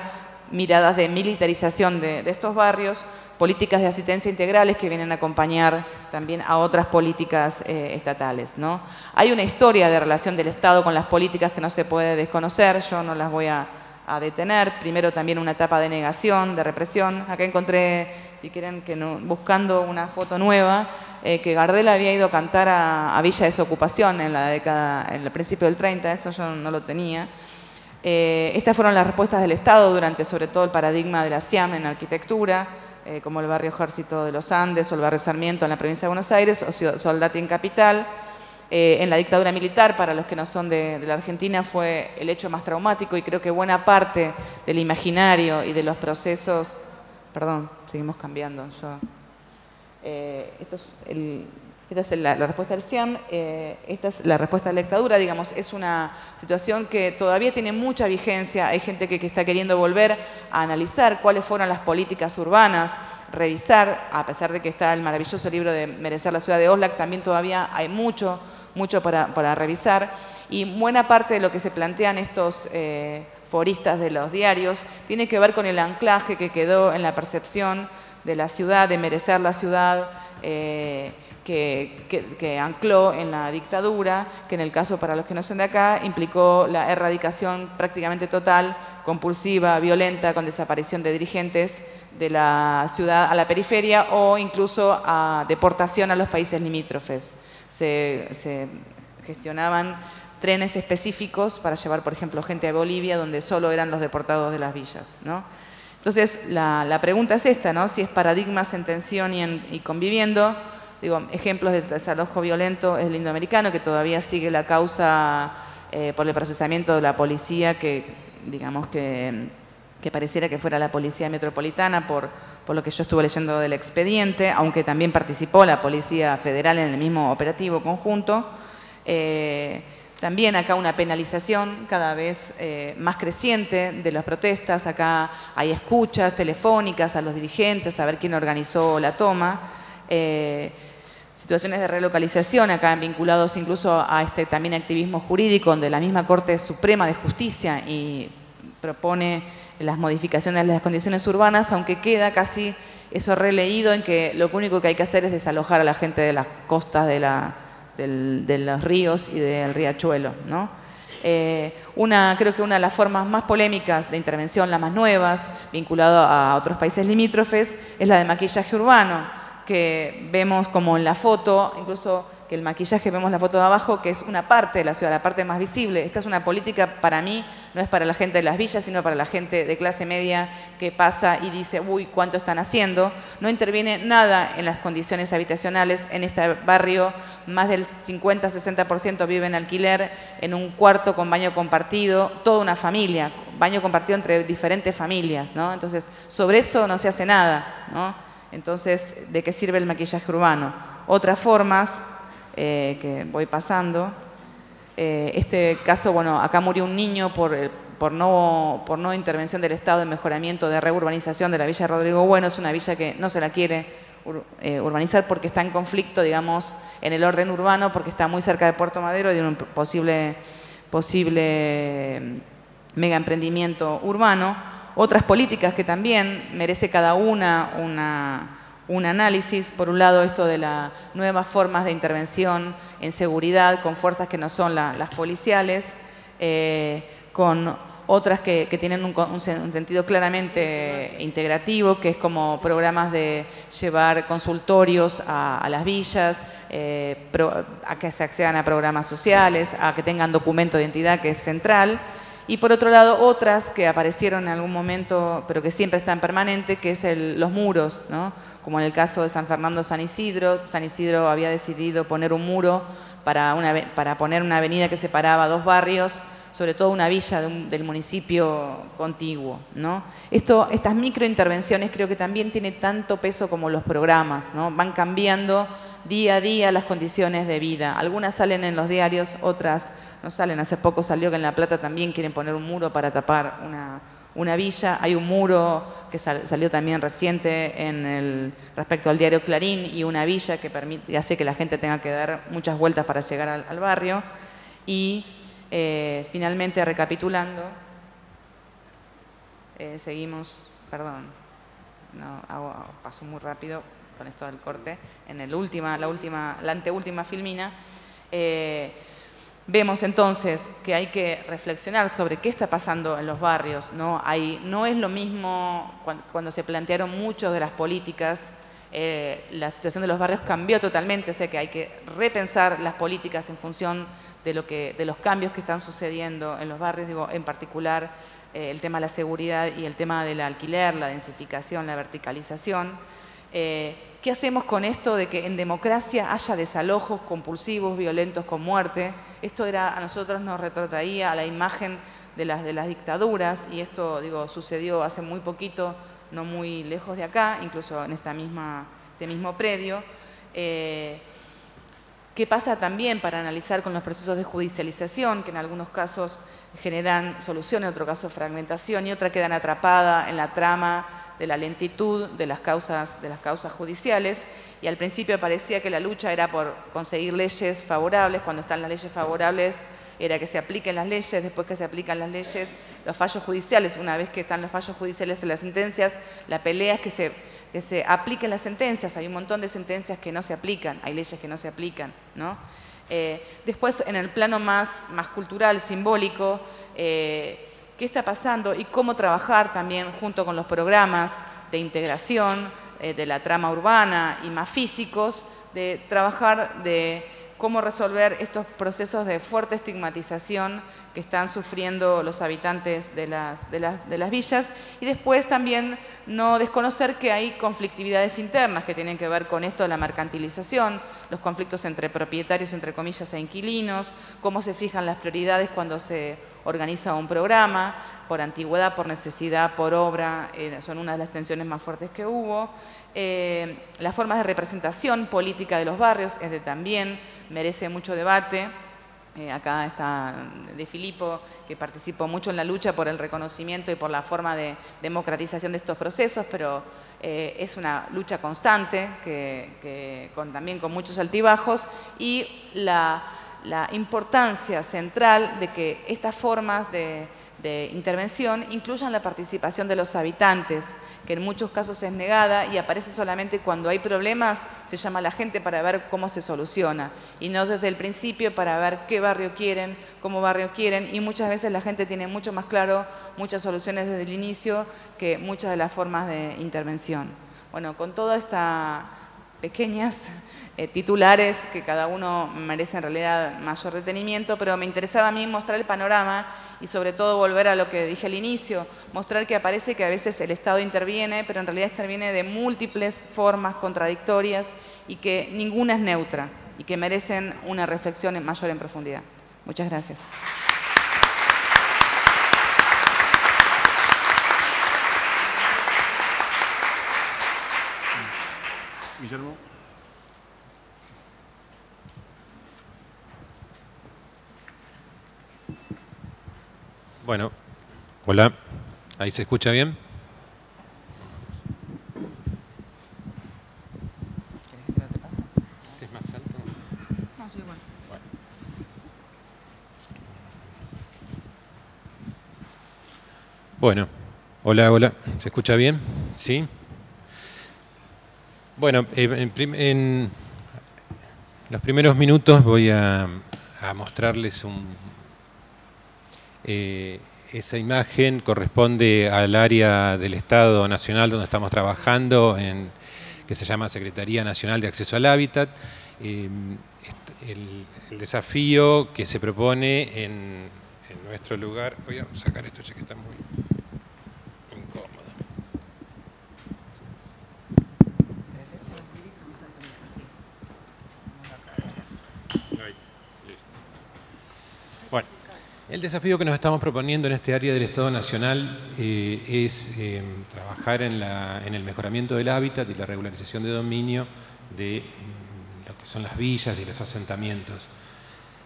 miradas de militarización de estos barrios, políticas de asistencia integrales que vienen a acompañar también a otras políticas estatales, ¿no? Hay una historia de relación del Estado con las políticas que no se puede desconocer, yo no las voy a detener. Primero también una etapa de negación, de represión. Acá encontré, si quieren, buscando una foto nueva, que Gardel había ido a cantar a Villa Desocupación en el principio del 30, eso yo no lo tenía. Estas fueron las respuestas del Estado durante sobre todo el paradigma de la CIAM en arquitectura, como el barrio Ejército de los Andes o el barrio Sarmiento en la provincia de Buenos Aires, o Soldati en Capital. En la dictadura militar, para los que no son de la Argentina, fue el hecho más traumático, y creo que buena parte del imaginario y de los procesos... Perdón, seguimos cambiando. Esta es la respuesta del CIAM, esta es la respuesta de la dictadura. Digamos, es una situación que todavía tiene mucha vigencia. Hay gente que está queriendo volver a analizar cuáles fueron las políticas urbanas, revisar, a pesar de que está el maravilloso libro de Merecer la ciudad de Oslak, también todavía hay mucho para revisar, y buena parte de lo que se plantean estos foristas de los diarios tiene que ver con el anclaje que quedó en la percepción de la ciudad, de merecer la ciudad, que ancló en la dictadura, que en el caso, para los que no son de acá, implicó la erradicación prácticamente total, compulsiva, violenta, con desaparición de dirigentes de la ciudad a la periferia, o incluso a deportación a los países limítrofes. Se gestionaban trenes específicos para llevar, por ejemplo, gente a Bolivia, donde solo eran los deportados de las villas, ¿no? Entonces, la pregunta es esta, ¿no? Si es paradigmas en tensión y conviviendo. Digo, ejemplos de desalojo violento es el indoamericano, que todavía sigue la causa por el procesamiento de la policía, que digamos que pareciera que fuera la policía metropolitana, por lo que yo estuve leyendo del expediente, aunque también participó la Policía Federal en el mismo operativo conjunto. También acá una penalización cada vez más creciente de las protestas. Acá hay escuchas telefónicas a los dirigentes, a ver quién organizó la toma. Situaciones de relocalización acá vinculados incluso a este también activismo jurídico, donde la misma Corte Suprema de Justicia y propone las modificaciones de las condiciones urbanas, aunque queda casi eso releído en que lo único que hay que hacer es desalojar a la gente de las costas de los ríos y del riachuelo, ¿no? Creo que una de las formas más polémicas de intervención, las más nuevas, vinculado a otros países limítrofes, es la de maquillaje urbano, que vemos como en la foto, incluso que el maquillaje, vemos la foto de abajo, que es una parte de la ciudad, la parte más visible. Esta es una política, para mí, no es para la gente de las villas, sino para la gente de clase media que pasa y dice, uy, ¿cuánto están haciendo? No interviene nada en las condiciones habitacionales. En este barrio, más del 50-60% vive en alquiler, en un cuarto con baño compartido, toda una familia, baño compartido entre diferentes familias, ¿no? Entonces, sobre eso no se hace nada, ¿no? Entonces, ¿de qué sirve el maquillaje urbano? Otras formas que voy pasando. Este caso, bueno, acá murió un niño por no intervención del Estado en mejoramiento de reurbanización de la Villa Rodrigo Bueno. Es una villa que no se la quiere urbanizar porque está en conflicto, digamos, en el orden urbano, porque está muy cerca de Puerto Madero y de un posible mega emprendimiento urbano. Otras políticas que también merece cada un análisis. Por un lado, esto de las nuevas formas de intervención en seguridad con fuerzas que no son las policiales, con otras que tienen un sentido claramente integrativo, que es como programas de llevar consultorios a las villas, a que se accedan a programas sociales, a que tengan documento de identidad, que es central. Y por otro lado, otras que aparecieron en algún momento, pero que siempre están permanentes, que es los muros, ¿no? Como en el caso de San Fernando San Isidro. San Isidro había decidido poner un muro para poner una avenida que separaba dos barrios, sobre todo una villa del municipio contiguo, ¿no? Estas microintervenciones creo que también tienen tanto peso como los programas, ¿no? Van cambiando día a día las condiciones de vida. Algunas salen en los diarios, otras no salen. Hace poco salió que en La Plata también quieren poner un muro para tapar una villa. Hay un muro que salió también reciente respecto al diario Clarín, y una villa que hace que la gente tenga que dar muchas vueltas para llegar al barrio. Y finalmente, recapitulando, seguimos, perdón, paso muy rápido con esto del corte. En la anteúltima filmina, vemos entonces que hay que reflexionar sobre qué está pasando en los barrios, ¿no? No es lo mismo cuando se plantearon muchas de las políticas, la situación de los barrios cambió totalmente, o sea que hay que repensar las políticas en función de los cambios que están sucediendo en los barrios, digo, en particular el tema de la seguridad y el tema del alquiler, la densificación, la verticalización. ¿Qué hacemos con esto de que en democracia haya desalojos compulsivos, violentos, con muerte? Esto a nosotros nos retrotraía a la imagen de las dictaduras, y esto, digo, sucedió hace muy poquito, no muy lejos de acá, incluso en este mismo predio. ¿Qué pasa también para analizar con los procesos de judicialización, que en algunos casos generan solución, en otros casos fragmentación, y otra quedan atrapadas en la trama de la lentitud de las causas judiciales? Y al principio parecía que la lucha era por conseguir leyes favorables. Cuando están las leyes favorables era que se apliquen las leyes. Después que se aplican las leyes, los fallos judiciales. Una vez que están los fallos judiciales en las sentencias, la pelea es que se apliquen las sentencias. Hay un montón de sentencias que no se aplican, hay leyes que no se aplican, ¿no? Después, en el plano más cultural, simbólico, ¿qué está pasando y cómo trabajar también junto con los programas de integración de la trama urbana y más físicos, de trabajar de cómo resolver estos procesos de fuerte estigmatización que están sufriendo los habitantes de las villas? Y después también no desconocer que hay conflictividades internas que tienen que ver con esto de la mercantilización, los conflictos entre propietarios, entre comillas, e inquilinos, cómo se fijan las prioridades cuando se organiza un programa, por antigüedad, por necesidad, por obra, son una de las tensiones más fuertes que hubo. Las formas de representación política de los barrios también merece mucho debate. Acá está De Filippo, que participó mucho en la lucha por el reconocimiento y por la forma de democratización de estos procesos, pero es una lucha constante, también con muchos altibajos, y la importancia central de que estas formas de intervención incluyan la participación de los habitantes, que en muchos casos es negada y aparece solamente cuando hay problemas, se llama a la gente para ver cómo se soluciona, y no desde el principio para ver qué barrio quieren, cómo barrio quieren, y muchas veces la gente tiene mucho más claro muchas soluciones desde el inicio que muchas de las formas de intervención. Bueno, con todas estas pequeñas titulares, que cada uno merece en realidad mayor detenimiento, pero me interesaba a mí mostrar el panorama y sobre todo volver a lo que dije al inicio, mostrar que aparece que a veces el Estado interviene, pero en realidad interviene de múltiples formas contradictorias y que ninguna es neutra y que merecen una reflexión mayor en profundidad. Muchas gracias. Guillermo. Bueno, hola, ¿ahí se escucha bien? ¿Querés que no te pase? ¿Este es más alto? No, sí, igual. Bueno, hola, hola, ¿se escucha bien? ¿Sí? Bueno, en los primeros minutos voy a mostrarles esa imagen. Corresponde al área del Estado Nacional donde estamos trabajando, que se llama Secretaría Nacional de Acceso al Hábitat. El desafío que se propone en nuestro lugar... Voy a sacar esto ya que está muy incómodo. Bueno, el desafío que nos estamos proponiendo en este área del Estado Nacional es trabajar en el mejoramiento del hábitat y la regularización de dominio de lo que son las villas y los asentamientos,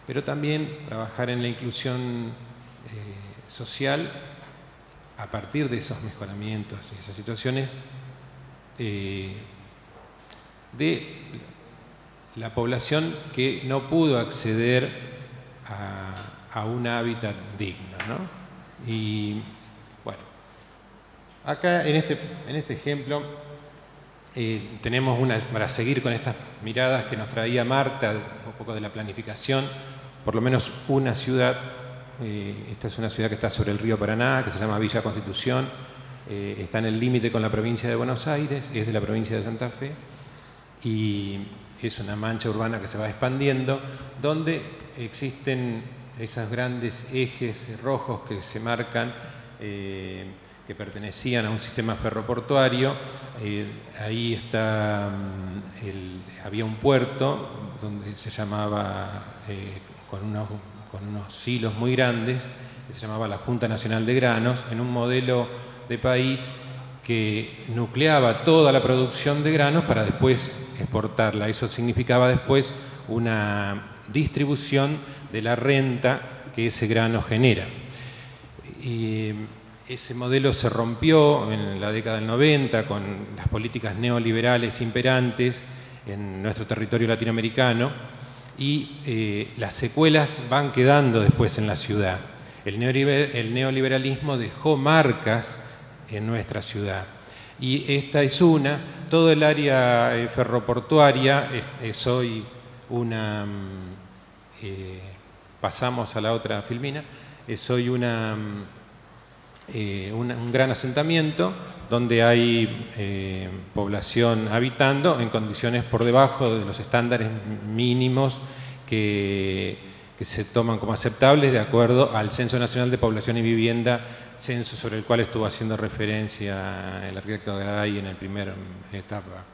pero también trabajar en la inclusión social a partir de esos mejoramientos y esas situaciones de la población que no pudo acceder a un hábitat digno, ¿no? Y bueno, acá en este ejemplo tenemos para seguir con estas miradas que nos traía Marta, un poco de la planificación, por lo menos una ciudad. Esta es una ciudad que está sobre el río Paraná, que se llama Villa Constitución, está en el límite con la provincia de Buenos Aires, es de la provincia de Santa Fe, y es una mancha urbana que se va expandiendo, donde existen esos grandes ejes rojos que se marcan, que pertenecían a un sistema ferroportuario. Ahí había un puerto donde se llamaba, con unos silos muy grandes, que se llamaba la Junta Nacional de Granos, en un modelo de país que nucleaba toda la producción de granos para después exportarla. Eso significaba después una distribución de la renta que ese grano genera. Y ese modelo se rompió en la década del 90 con las políticas neoliberales imperantes en nuestro territorio latinoamericano, y las secuelas van quedando después en la ciudad. El neoliberalismo dejó marcas en nuestra ciudad. Y esta es todo el área ferroportuaria es hoy pasamos a la otra filmina, es hoy un gran asentamiento donde hay población habitando en condiciones por debajo de los estándares mínimos que se toman como aceptables de acuerdo al Censo Nacional de Población y Vivienda, censo sobre el cual estuvo haciendo referencia el arquitecto Garay en la primera etapa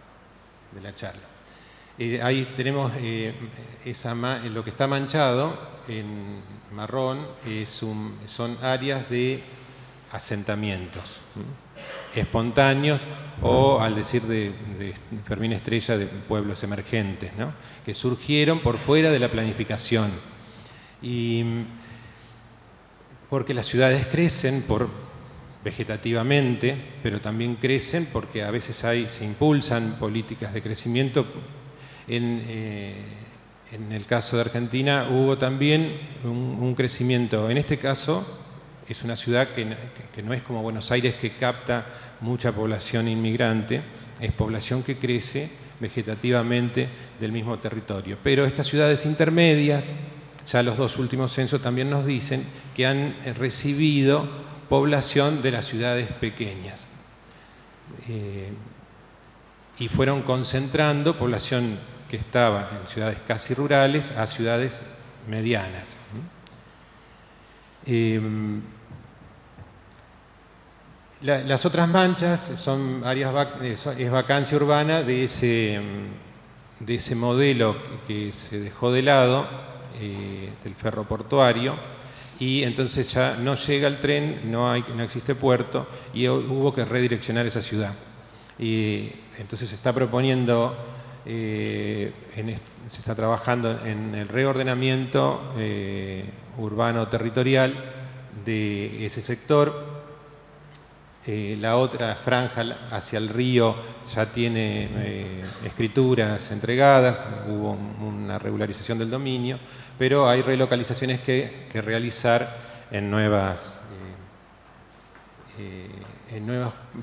de la charla. Ahí tenemos lo que está manchado en marrón, son áreas de asentamientos espontáneos, o al decir de Fermín Estrella, de pueblos emergentes, ¿no? Que surgieron por fuera de la planificación. Y porque las ciudades crecen vegetativamente, pero también crecen porque a veces se impulsan políticas de crecimiento. En el caso de Argentina hubo también un crecimiento. En este caso es una ciudad que no es como Buenos Aires, que capta mucha población inmigrante, es población que crece vegetativamente del mismo territorio. Pero estas ciudades intermedias, ya los dos últimos censos también nos dicen que han recibido población de las ciudades pequeñas. Y fueron concentrando población que estaba en ciudades casi rurales a ciudades medianas. Las otras manchas son áreas es vacancia urbana de ese modelo que se dejó de lado, del ferroportuario, y entonces ya no llega el tren, no existe puerto, y hubo que redireccionar esa ciudad. Y entonces se está proponiendo, se está trabajando en el reordenamiento urbano territorial de ese sector. La otra franja hacia el río ya tiene escrituras entregadas, hubo una regularización del dominio, pero hay relocalizaciones que realizar en nuevas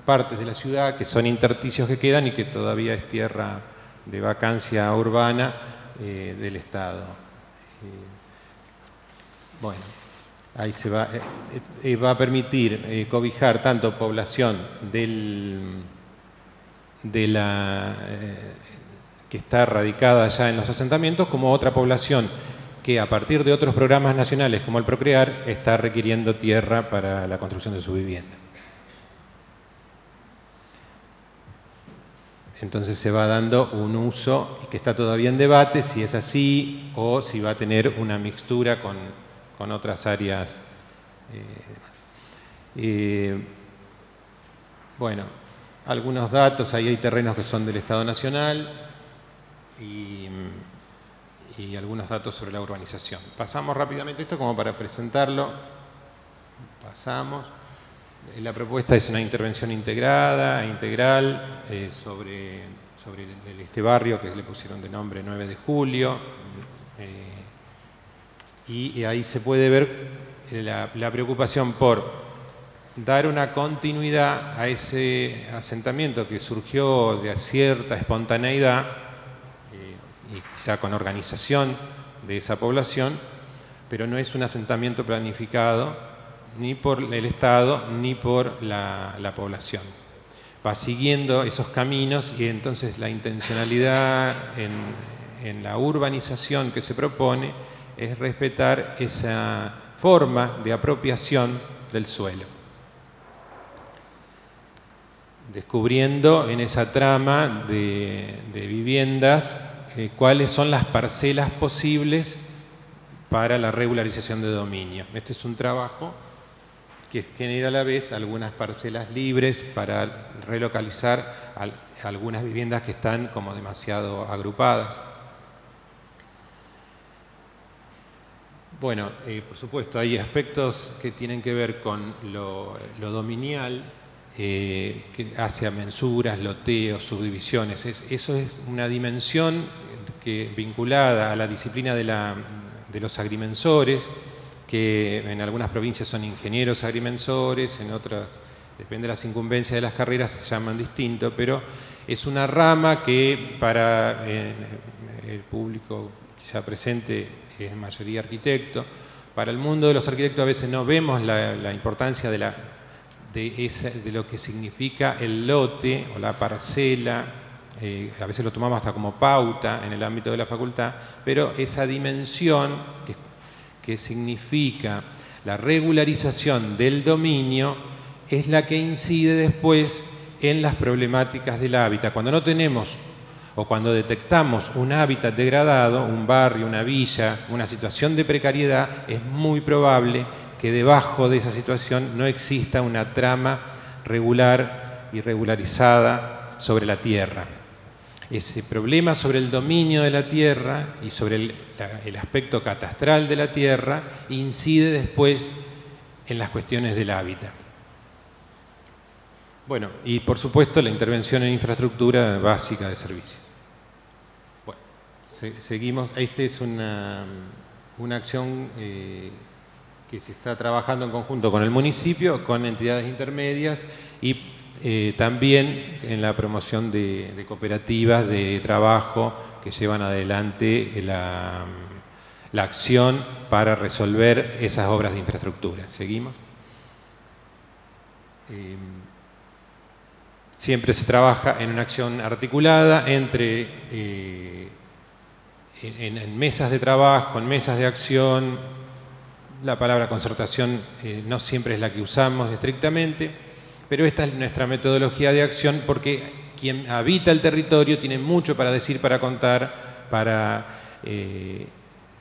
partes de la ciudad, que son intersticios que quedan y que todavía es tierra de vacancia urbana del Estado. Bueno. Ahí se va a permitir cobijar tanto población que está radicada ya en los asentamientos, como otra población que a partir de otros programas nacionales como el Procrear está requiriendo tierra para la construcción de su vivienda. Entonces se va dando un uso que está todavía en debate, si es así o si va a tener una mixtura con otras áreas. Bueno, algunos datos, ahí hay terrenos que son del Estado Nacional y algunos datos sobre la urbanización. Pasamos rápidamente esto como para presentarlo. Pasamos. La propuesta es una intervención integrada, integral, sobre este barrio que le pusieron de nombre 9 de Julio. Y ahí se puede ver la preocupación por dar una continuidad a ese asentamiento que surgió de cierta espontaneidad y quizá con organización de esa población, pero no es un asentamiento planificado ni por el Estado ni por la población. Va siguiendo esos caminos y entonces la intencionalidad en la urbanización que se propone es respetar esa forma de apropiación del suelo, descubriendo en esa trama de viviendas cuáles son las parcelas posibles para la regularización de dominio. Este es un trabajo que genera a la vez algunas parcelas libres para relocalizar algunas viviendas que están como demasiado agrupadas. Bueno, por supuesto, hay aspectos que tienen que ver con lo dominial, que hace a mensuras, loteos, subdivisiones. Eso es una dimensión vinculada a la disciplina de los agrimensores, que en algunas provincias son ingenieros agrimensores, en otras, depende de las incumbencias de las carreras, se llaman distinto, pero es una rama que para el público quizá presente es en mayoría arquitecto. Para el mundo de los arquitectos a veces no vemos la importancia de lo que significa el lote o la parcela, a veces lo tomamos hasta como pauta en el ámbito de la facultad, pero esa dimensión que significa la regularización del dominio es la que incide después en las problemáticas del hábitat. Cuando no tenemos o cuando detectamos un hábitat degradado, un barrio, una villa, una situación de precariedad, es muy probable que debajo de esa situación no exista una trama regular y regularizada sobre la tierra. ese problema sobre el dominio de la tierra y sobre el aspecto catastral de la tierra incide después en las cuestiones del hábitat. Bueno, y por supuesto la intervención en infraestructura básica de servicios. Bueno, seguimos. Esta es una acción que se está trabajando en conjunto con el municipio, con entidades intermedias y también en la promoción de cooperativas de trabajo que llevan adelante la acción para resolver esas obras de infraestructura. ¿Seguimos? Siempre se trabaja en una acción articulada entre en mesas de trabajo, en mesas de acción. La palabra concertación no siempre es la que usamos estrictamente, pero esta es nuestra metodología de acción porque quien habita el territorio tiene mucho para decir, para contar, para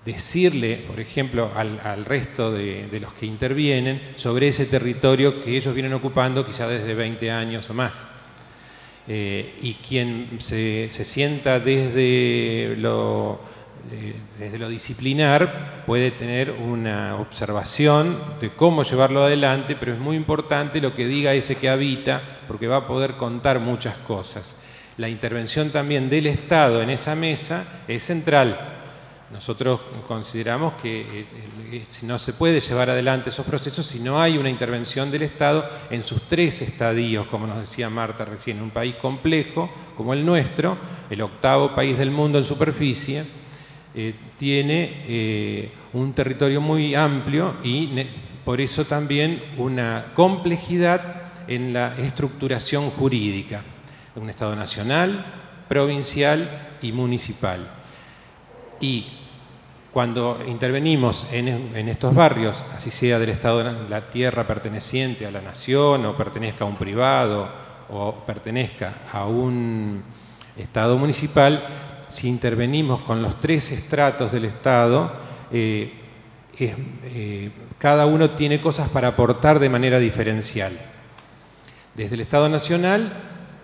decirle, por ejemplo, al resto de los que intervienen sobre ese territorio que ellos vienen ocupando quizá desde 20 años o más. Y quien se sienta desde lo disciplinar puede tener una observación de cómo llevarlo adelante, pero es muy importante lo que diga ese que habita, porque va a poder contar muchas cosas. La intervención también del Estado en esa mesa es central. Nosotros consideramos que no se puede llevar adelante esos procesos si no hay una intervención del Estado en sus 3 estadios, como nos decía Marta recién, un país complejo como el nuestro, el 8º país del mundo en superficie, tiene un territorio muy amplio y por eso también una complejidad en la estructuración jurídica, un Estado nacional, provincial y municipal. Y cuando intervenimos en estos barrios, así sea del Estado, la tierra perteneciente a la nación o pertenezca a un privado o pertenezca a un Estado municipal, si intervenimos con los 3 estratos del Estado, cada uno tiene cosas para aportar de manera diferencial. Desde el Estado nacional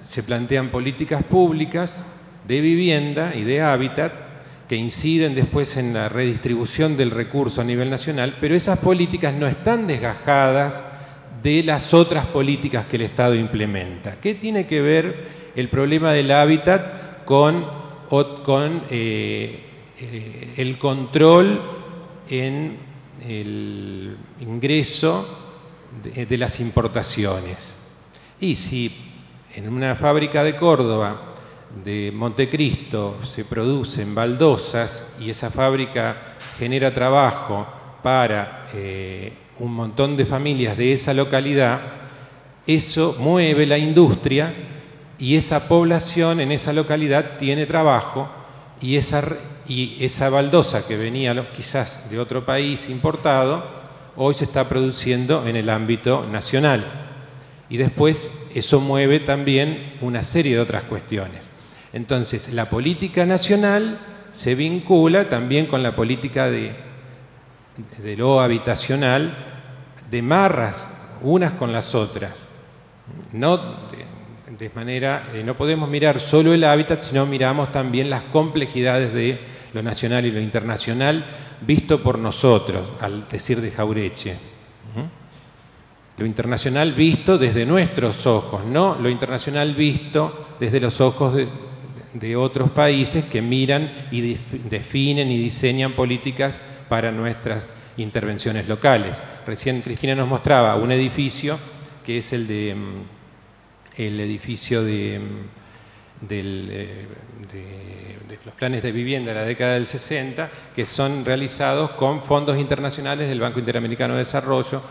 se plantean políticas públicas de vivienda y de hábitat que inciden después en la redistribución del recurso a nivel nacional, pero esas políticas no están desgajadas de las otras políticas que el Estado implementa. ¿Qué tiene que ver el problema del hábitat con el control en el ingreso de las importaciones? Y si en una fábrica de Córdoba, de Montecristo, se producen baldosas y esa fábrica genera trabajo para un montón de familias de esa localidad, eso mueve la industria y esa población en esa localidad tiene trabajo y esa baldosa que venía quizás de otro país importado, hoy se está produciendo en el ámbito nacional. Y después eso mueve también una serie de otras cuestiones. Entonces, la política nacional se vincula también con la política de lo habitacional, de marras unas con las otras. No podemos mirar solo el hábitat, sino miramos también las complejidades de lo nacional y lo internacional, visto por nosotros, al decir de Jauretche. Lo internacional visto desde nuestros ojos, no lo internacional visto desde los ojos de otros países que miran y definen y diseñan políticas para nuestras intervenciones locales. Recién Cristina nos mostraba un edificio que es el edificio de los planes de vivienda de la década del 60, que son realizados con fondos internacionales del Banco Interamericano de Desarrollo,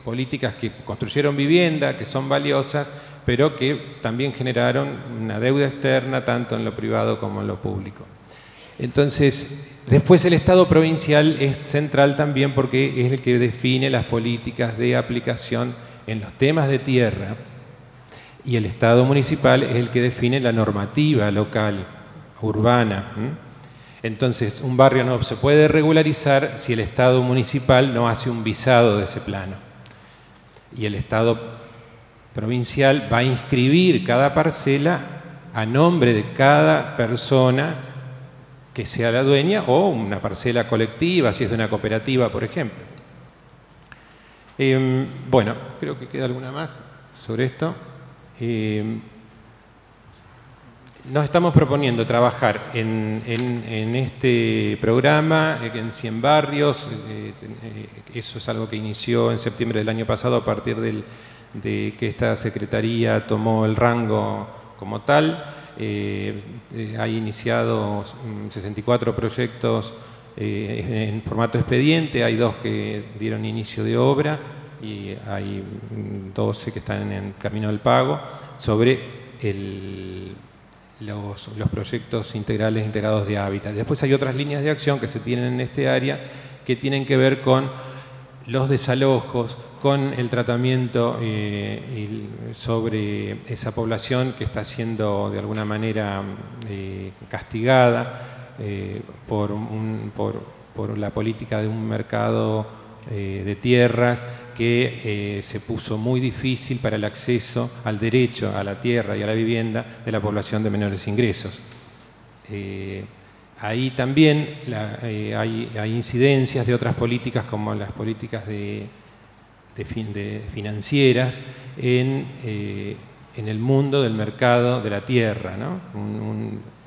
políticas que construyeron vivienda, que son valiosas, pero que también generaron una deuda externa tanto en lo privado como en lo público. Entonces, después el Estado provincial es central también porque es el que define las políticas de aplicación en los temas de tierra, y el Estado municipal es el que define la normativa local, urbana. Entonces, un barrio no se puede regularizar si el Estado municipal no hace un visado de ese plano. Y el Estado provincial va a inscribir cada parcela a nombre de cada persona que sea la dueña o una parcela colectiva, si es de una cooperativa, por ejemplo. Bueno, creo que queda alguna más sobre esto. Nos estamos proponiendo trabajar en este programa en 100 barrios. Eso es algo que inició en septiembre del año pasado a partir de que esta secretaría tomó el rango como tal. Hay iniciado 64 proyectos en formato expediente, hay 2 que dieron inicio de obra y hay 12 que están en camino del pago sobre los proyectos integrados de hábitat. Después hay otras líneas de acción que se tienen en este área que tienen que ver con los desalojos, con el tratamiento sobre esa población que está siendo de alguna manera castigada por la política de un mercado de tierras que se puso muy difícil para el acceso al derecho a la tierra y a la vivienda de la población de menores ingresos. Ahí también hay incidencias de otras políticas como las políticas financieras en el mundo del mercado de la tierra, ¿no?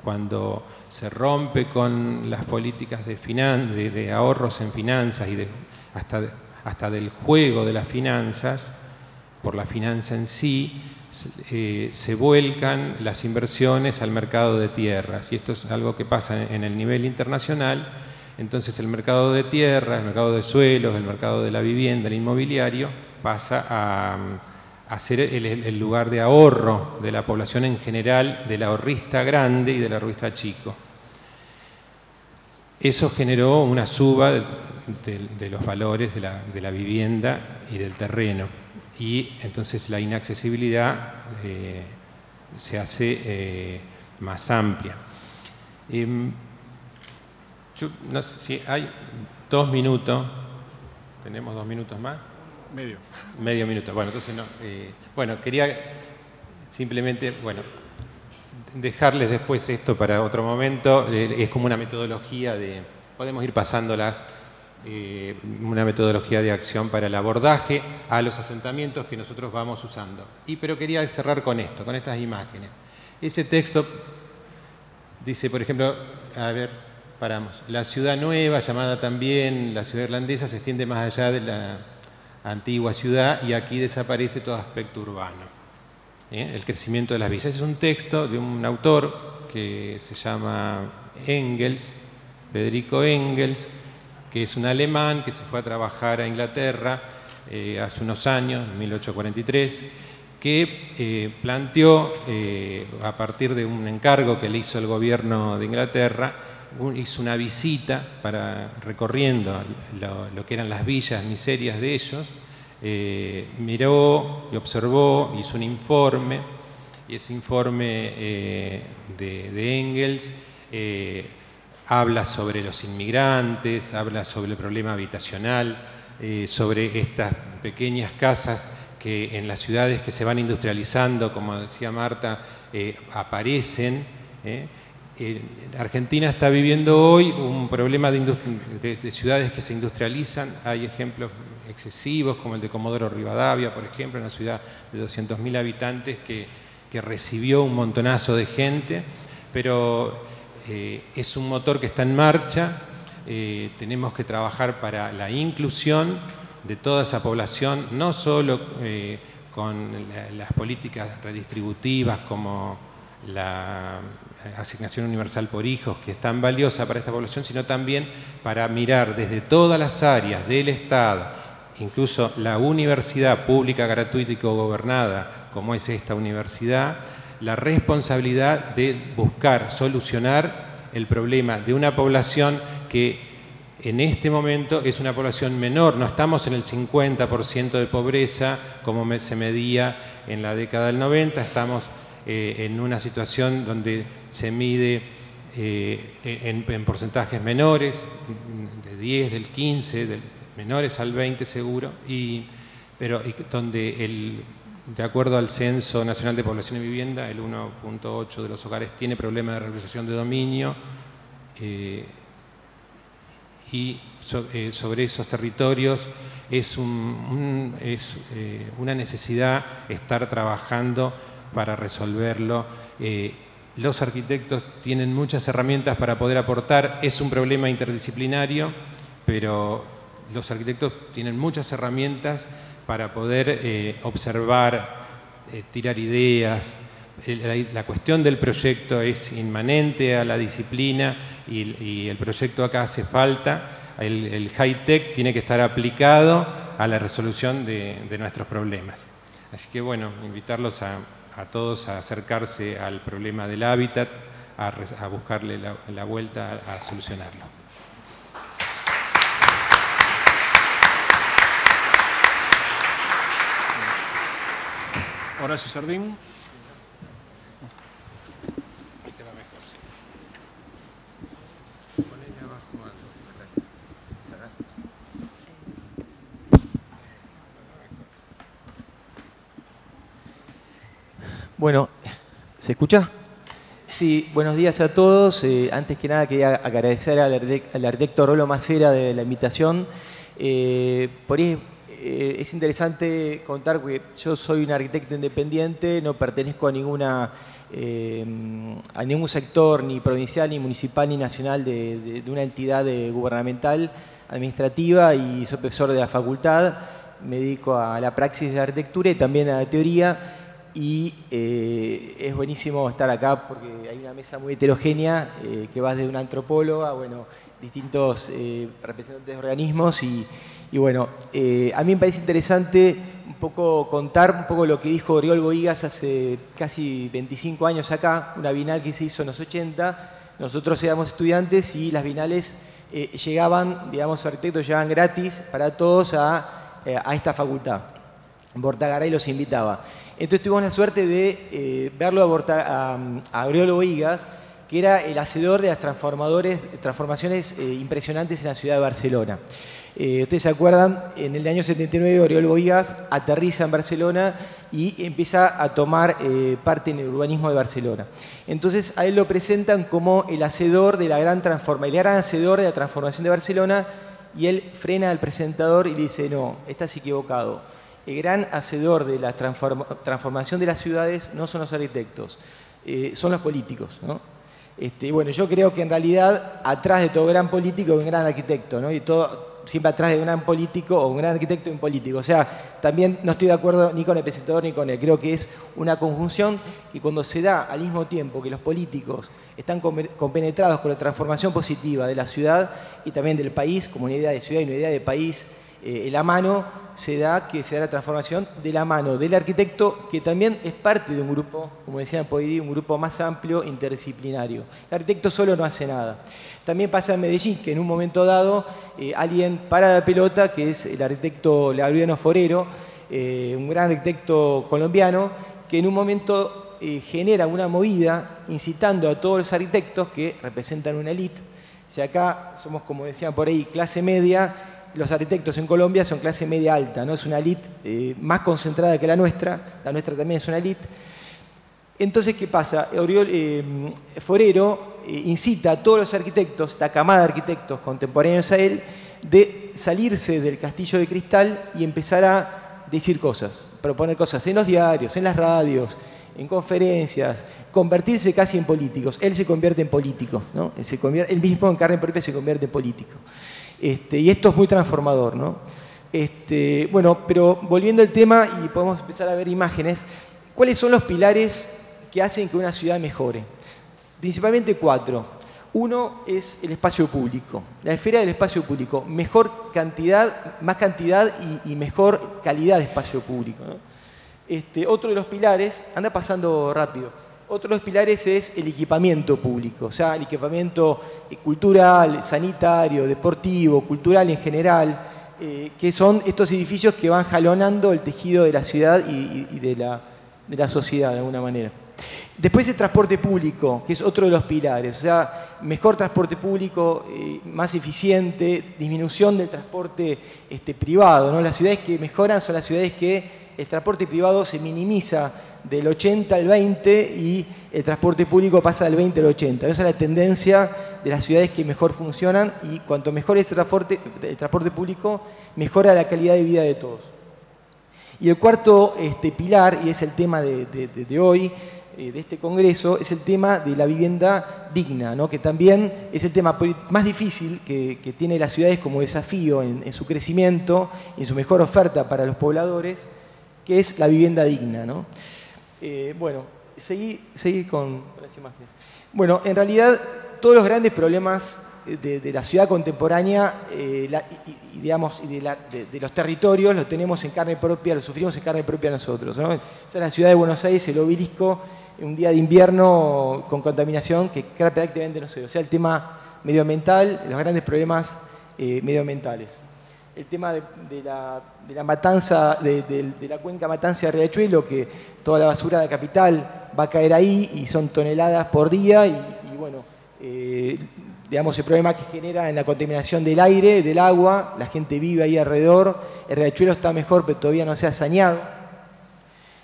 Cuando se rompe con las políticas de ahorros en finanzas y hasta del juego de las finanzas, por la finanza en sí, se vuelcan las inversiones al mercado de tierras. Y esto es algo que pasa en el nivel internacional. Entonces el mercado de tierras, el mercado de suelos, el mercado de la vivienda, el inmobiliario, pasa a ser el lugar de ahorro de la población en general, del ahorrista grande y del ahorrista chico. Eso generó una suba de los valores de la vivienda y del terreno. Y entonces la inaccesibilidad se hace más amplia. Yo no sé si hay 2 minutos. ¿Tenemos 2 minutos más? Medio minuto. Bueno, entonces no. Bueno, quería simplemente, dejarles después esto para otro momento. Es como una metodología podemos ir pasándolas, una metodología de acción para el abordaje a los asentamientos que nosotros vamos usando. Pero quería cerrar con esto, con estas imágenes. Ese texto dice, por ejemplo, paramos. La ciudad nueva, llamada también la ciudad irlandesa, se extiende más allá de la antigua ciudad y aquí desaparece todo aspecto urbano. El crecimiento de las villas. Es un texto de un autor que se llama Engels, Federico Engels, que es un alemán que se fue a trabajar a Inglaterra hace unos años, en 1843, que planteó, a partir de un encargo que le hizo el gobierno de Inglaterra, hizo una visita recorriendo lo que eran las villas miserias de ellos, miró y observó, hizo un informe, y ese informe de Engels habla sobre los inmigrantes, habla sobre el problema habitacional, sobre estas pequeñas casas que en las ciudades que se van industrializando, como decía Marta, aparecen. Argentina está viviendo hoy un problema de ciudades que se industrializan. Hay ejemplos excesivos como el de Comodoro Rivadavia, por ejemplo, una ciudad de 200.000 habitantes que recibió un montonazo de gente, pero es un motor que está en marcha. Tenemos que trabajar para la inclusión de toda esa población, no solo con las políticas redistributivas como la asignación universal por hijos, que es tan valiosa para esta población, sino también para mirar desde todas las áreas del Estado, incluso la universidad pública, gratuita y cogobernada, como es esta universidad, la responsabilidad de buscar solucionar el problema de una población que en este momento es una población menor. No estamos en el 50% de pobreza como se medía en la década del 90, estamos en una situación donde se mide en porcentajes menores, de 10, del 15, menores al 20 seguro, pero donde de acuerdo al Censo Nacional de Población y Vivienda, el 1.8 de los hogares tiene problemas de regularización de dominio y sobre esos territorios es una necesidad estar trabajando para resolverlo. Los arquitectos tienen muchas herramientas para poder aportar, es un problema interdisciplinario, pero los arquitectos tienen muchas herramientas para poder observar, tirar ideas. La cuestión del proyecto es inmanente a la disciplina y el proyecto acá hace falta. El high-tech tiene que estar aplicado a la resolución de nuestros problemas. Así que bueno, invitarlos a todos a acercarse al problema del hábitat, a buscarle la vuelta a solucionarlo. Horacio Sardín. Este va mejor, sí. Ponele abajo algo, si Bueno, ¿se escucha? Sí, buenos días a todos. Antes que nada quería agradecer al arquitecto Rolo Macera de la invitación. Por ahí es interesante contar que yo soy un arquitecto independiente, no pertenezco a ningún sector ni provincial, ni municipal, ni nacional de una entidad gubernamental, administrativa, y soy profesor de la facultad. Me dedico a la praxis de la arquitectura y también a la teoría. Y es buenísimo estar acá porque hay una mesa muy heterogénea que va desde una antropóloga, bueno, distintos representantes de organismos y bueno, a mí me parece interesante un poco contar un poco lo que dijo Oriol Bohigas hace casi 25 años acá, una bienal que se hizo en los 80. Nosotros éramos estudiantes y las bienales llegaban, digamos, los arquitectos llegaban gratis para todos a esta facultad. Bortagaray los invitaba. Entonces tuvimos la suerte de verlo a Oriol Bohigas, que era el hacedor de las transformaciones impresionantes en la ciudad de Barcelona. Ustedes se acuerdan, en el año 79 Oriol Bohigas aterriza en Barcelona y empieza a tomar parte en el urbanismo de Barcelona. Entonces a él lo presentan como el hacedor de la gran hacedor de la transformación de Barcelona, y él frena al presentador y le dice: no, estás equivocado. El gran hacedor de la transformación de las ciudades no son los arquitectos, son los políticos, ¿no? Bueno, yo creo que en realidad atrás de todo gran político hay un gran arquitecto, ¿no? Y siempre atrás de un gran político o un gran arquitecto hay un político. O sea, también no estoy de acuerdo ni con el presentador ni con él. Creo que es una conjunción que cuando se da al mismo tiempo que los políticos están compenetrados con la transformación positiva de la ciudad y también del país, como una idea de ciudad y una idea de país, en la mano se da la transformación de la mano del arquitecto, que también es parte de un grupo, como decían Poiré, un grupo más amplio, interdisciplinario. El arquitecto solo no hace nada. También pasa en Medellín, que en un momento dado alguien para la pelota, que es el arquitecto Laureano Forero, un gran arquitecto colombiano, que en un momento genera una movida incitando a todos los arquitectos que representan una élite. Si acá somos, como decían por ahí, clase media, los arquitectos en Colombia son clase media alta, ¿no? Es una élite más concentrada que la nuestra también es una élite. Entonces, ¿qué pasa? Forero incita a todos los arquitectos, esta camada de arquitectos contemporáneos a él, de salirse del castillo de cristal y empezar a decir cosas, proponer cosas en los diarios, en las radios, en conferencias, convertirse casi en políticos. Él se convierte en político, ¿no? Él mismo en carne propia se convierte en político. Y esto es muy transformador, ¿no? Bueno, pero volviendo al tema, y podemos empezar a ver imágenes, ¿cuáles son los pilares que hacen que una ciudad mejore? Principalmente 4. Uno es el espacio público, la esfera del espacio público. Mejor cantidad, más cantidad y mejor calidad de espacio público, ¿no? Otro de los pilares, anda pasando rápido. Otro de los pilares es el equipamiento público, o sea, el equipamiento cultural, sanitario, deportivo, cultural en general, que son estos edificios que van jalonando el tejido de la ciudad y de la sociedad de alguna manera. Después el transporte público, que es otro de los pilares, o sea, mejor transporte público, más eficiente, disminución del transporte privado, ¿no? Las ciudades que mejoran son las ciudades que el transporte privado se minimiza del 80 al 20 y el transporte público pasa del 20 al 80. Esa es la tendencia de las ciudades que mejor funcionan, y cuanto mejor es el transporte público, mejora la calidad de vida de todos. Y el cuarto pilar, y es el tema de hoy, de este congreso, es el tema de la vivienda digna, ¿no? Que también es el tema más difícil que tiene las ciudades como desafío en su crecimiento, en su mejor oferta para los pobladores, que es la vivienda digna, ¿no? Bueno, seguí con las imágenes. Bueno, en realidad todos los grandes problemas de la ciudad contemporánea digamos, de los territorios los tenemos en carne propia, los sufrimos en carne propia nosotros, ¿no? Esa es la ciudad de Buenos Aires, el obelisco, un día de invierno con contaminación que prácticamente no sé. O sea, el tema medioambiental, los grandes problemas medioambientales. El tema de la matanza, de la cuenca Matanza de Riachuelo, que toda la basura de la capital va a caer ahí y son toneladas por día y bueno, digamos, el problema que genera en la contaminación del aire, del agua, la gente vive ahí alrededor, el Riachuelo está mejor pero todavía no se ha saneado.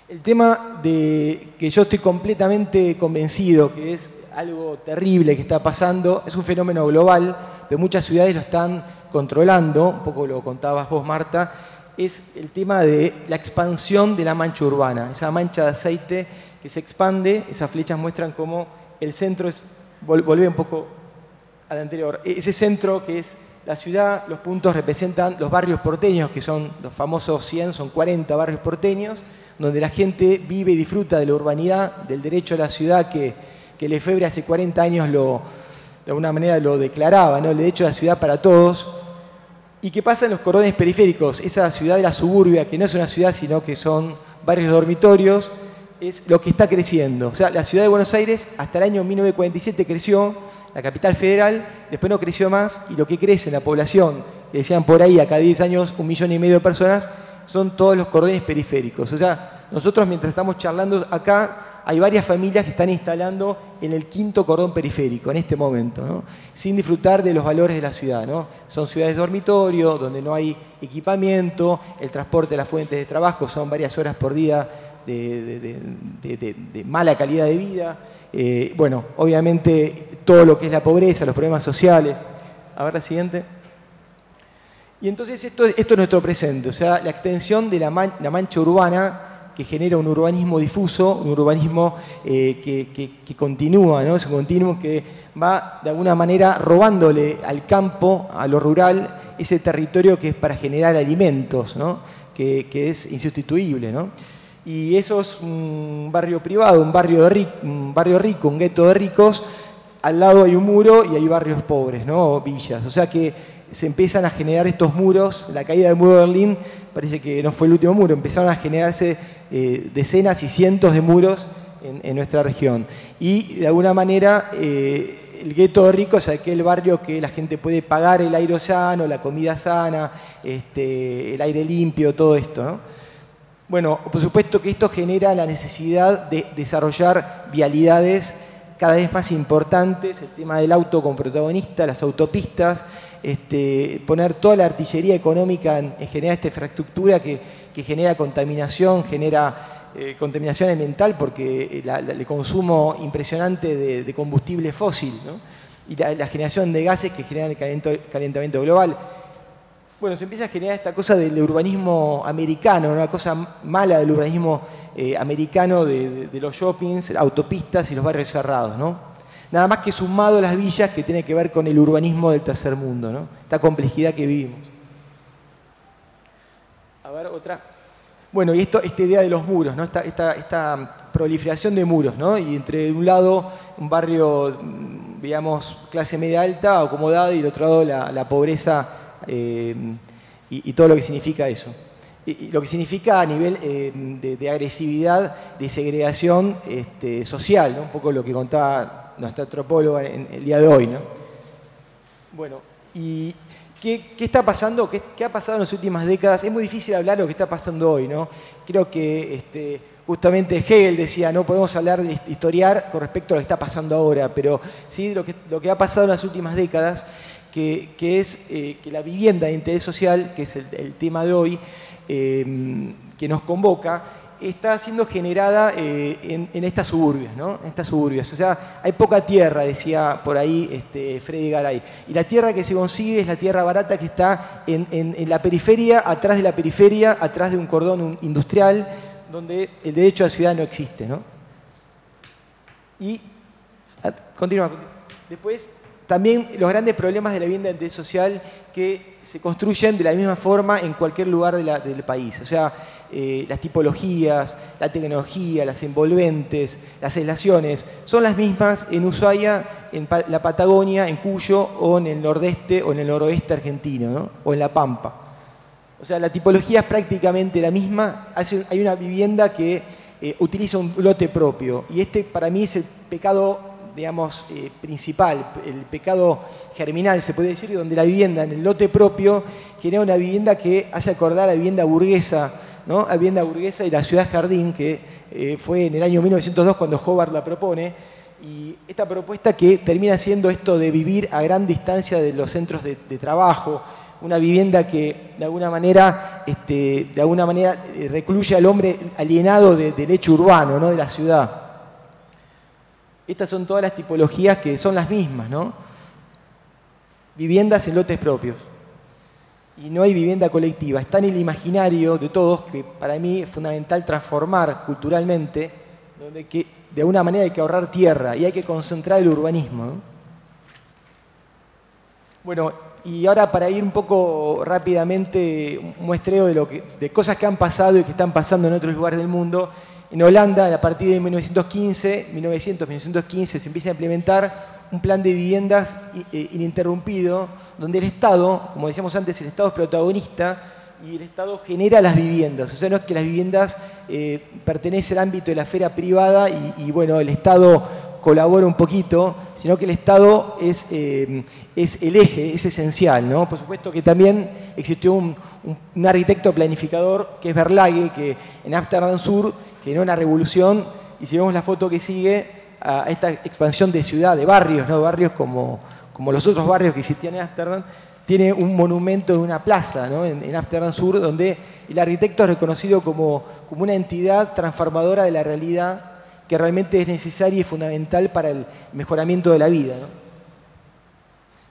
El tema de que yo estoy completamente convencido que es algo terrible que está pasando, es un fenómeno global, pero muchas ciudades lo están controlando, un poco lo contabas vos, Marta, es el tema de la expansión de la mancha urbana, esa mancha de aceite que se expande, esas flechas muestran cómo el centro es, volvé un poco al anterior, ese centro que es la ciudad, los puntos representan los barrios porteños, que son los famosos 100, son 40 barrios porteños, donde la gente vive y disfruta de la urbanidad, del derecho a la ciudad que Lefebvre hace 40 años de alguna manera lo declaraba, ¿no? El derecho a la ciudad para todos. ¿Y qué pasa en los cordones periféricos? Esa ciudad de la suburbia, que no es una ciudad, sino que son barrios dormitorios, es lo que está creciendo. O sea, la ciudad de Buenos Aires hasta el año 1947 creció, la capital federal, después no creció más, y lo que crece en la población, que decían por ahí, a cada 10 años 1,5 millones de personas, son todos los cordones periféricos. O sea, nosotros mientras estamos charlando acá, hay varias familias que están instalando en el 5º cordón periférico en este momento, ¿no? Sin disfrutar de los valores de la ciudad, ¿no? Son ciudades dormitorio, donde no hay equipamiento, el transporte de las fuentes de trabajo son varias horas por día de mala calidad de vida. Bueno, obviamente todo lo que es la pobreza, los problemas sociales. A ver la siguiente. Y entonces esto es nuestro presente, o sea, la extensión de la mancha urbana que genera un urbanismo difuso, un urbanismo que continúa, ¿no? Es un continuum que va de alguna manera robándole al campo, a lo rural, ese territorio que es para generar alimentos, ¿no? Que es insustituible, ¿no? Y eso es un barrio privado, un barrio rico, un gueto de ricos. Al lado hay un muro y hay barrios pobres, ¿no? O villas. O sea que se empiezan a generar estos muros. La caída del muro de Berlín parece que no fue el último muro. Empezaron a generarse decenas y cientos de muros en nuestra región. Y de alguna manera el gueto de ricos es aquel barrio que la gente puede pagar el aire sano, la comida sana, el aire limpio, todo esto, ¿no? Bueno, por supuesto que esto genera la necesidad de desarrollar vialidades cada vez más importantes, el tema del auto con protagonista, las autopistas, poner toda la artillería económica en generar esta infraestructura que genera contaminación, contaminación ambiental porque el consumo impresionante de combustible fósil, ¿no? Y la generación de gases que generan el calentamiento global. Bueno, se empieza a generar esta cosa del urbanismo americano, una cosa mala del urbanismo americano de los shoppings, autopistas y los barrios cerrados, ¿no? Nada más que sumado a las villas que tiene que ver con el urbanismo del tercer mundo, ¿no? Esta complejidad que vivimos. A ver, otra. Bueno, y esta idea de los muros, ¿no? Esta proliferación de muros, ¿no? Y entre un lado un barrio, digamos, clase media alta, acomodada, y del otro lado la pobreza y todo lo que significa eso. Y lo que significa a nivel de agresividad, de segregación social, ¿no? Un poco lo que contaba nuestra antropóloga en el día de hoy, ¿no? Bueno, y ¿qué está pasando? ¿Qué ha pasado en las últimas décadas? Es muy difícil hablar de lo que está pasando hoy, ¿no? Creo que justamente Hegel decía, no podemos hablar de historiar con respecto a lo que está pasando ahora, pero sí lo que ha pasado en las últimas décadas, que es que la vivienda de interés social, que es el tema de hoy, que nos convoca, está siendo generada en estas suburbias, ¿no? En estas suburbias. O sea, hay poca tierra, decía por ahí Freddy Garay. Y la tierra que se consigue es la tierra barata que está en la periferia, atrás de la periferia, atrás de un cordón industrial, donde el derecho a la ciudad no existe, ¿no? Y continúa. Después, también los grandes problemas de la vivienda de interés social que se construyen de la misma forma en cualquier lugar del país. O sea, las tipologías, la tecnología, las envolventes, las aislaciones, son las mismas en Ushuaia, en la Patagonia, en Cuyo, o en el nordeste o en el noroeste argentino, ¿no? O en La Pampa. O sea, la tipología es prácticamente la misma. Hay una vivienda que utiliza un lote propio, y para mí es el pecado, digamos, principal, el pecado germinal, se puede decir, donde la vivienda en el lote propio genera una vivienda que hace acordar a la vivienda burguesa, ¿no? La vivienda burguesa y la ciudad jardín, que fue en el año 1902 cuando Hobart la propone, y esta propuesta que termina siendo esto de vivir a gran distancia de los centros de trabajo, una vivienda que de alguna manera recluye al hombre alienado del hecho urbano, ¿no? De la ciudad. Estas son todas las tipologías que son las mismas, ¿no? Viviendas en lotes propios. Y no hay vivienda colectiva. Está en el imaginario de todos, que para mí es fundamental transformar culturalmente, donde de alguna manera hay que ahorrar tierra y hay que concentrar el urbanismo, ¿no? Bueno, y ahora para ir un poco rápidamente, un muestreo de cosas que han pasado y que están pasando en otros lugares del mundo. En Holanda, a partir de 1915 se empieza a implementar un plan de viviendas ininterrumpido, donde el Estado, como decíamos antes, el Estado es protagonista y el Estado genera las viviendas. O sea, no es que las viviendas pertenecen al ámbito de la esfera privada y bueno, el Estado colabora un poquito, sino que el Estado es el eje, es esencial, ¿no? Por supuesto que también existió un arquitecto planificador, que es Verlague, que en Ámsterdam Sur generó una revolución, y si vemos la foto que sigue, a esta expansión de ciudad, de barrios, ¿no? Barrios como los otros barrios que existían en Ámsterdam, tiene un monumento en una plaza, ¿no? En Ámsterdam Sur, donde el arquitecto es reconocido como una entidad transformadora de la realidad, que realmente es necesaria y fundamental para el mejoramiento de la vida, ¿no?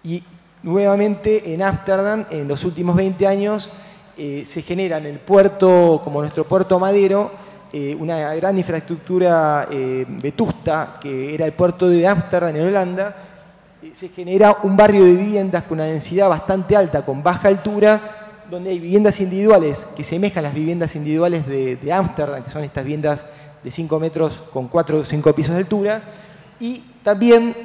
Y nuevamente en Ámsterdam, en los últimos 20 años, se genera en el puerto, como nuestro puerto madero, una gran infraestructura vetusta, que era el puerto de Ámsterdam en Holanda. Se genera un barrio de viviendas con una densidad bastante alta, con baja altura, donde hay viviendas individuales que semejan las viviendas individuales de Ámsterdam, que son estas viviendas de 5 metros con 4 o 5 pisos de altura, y también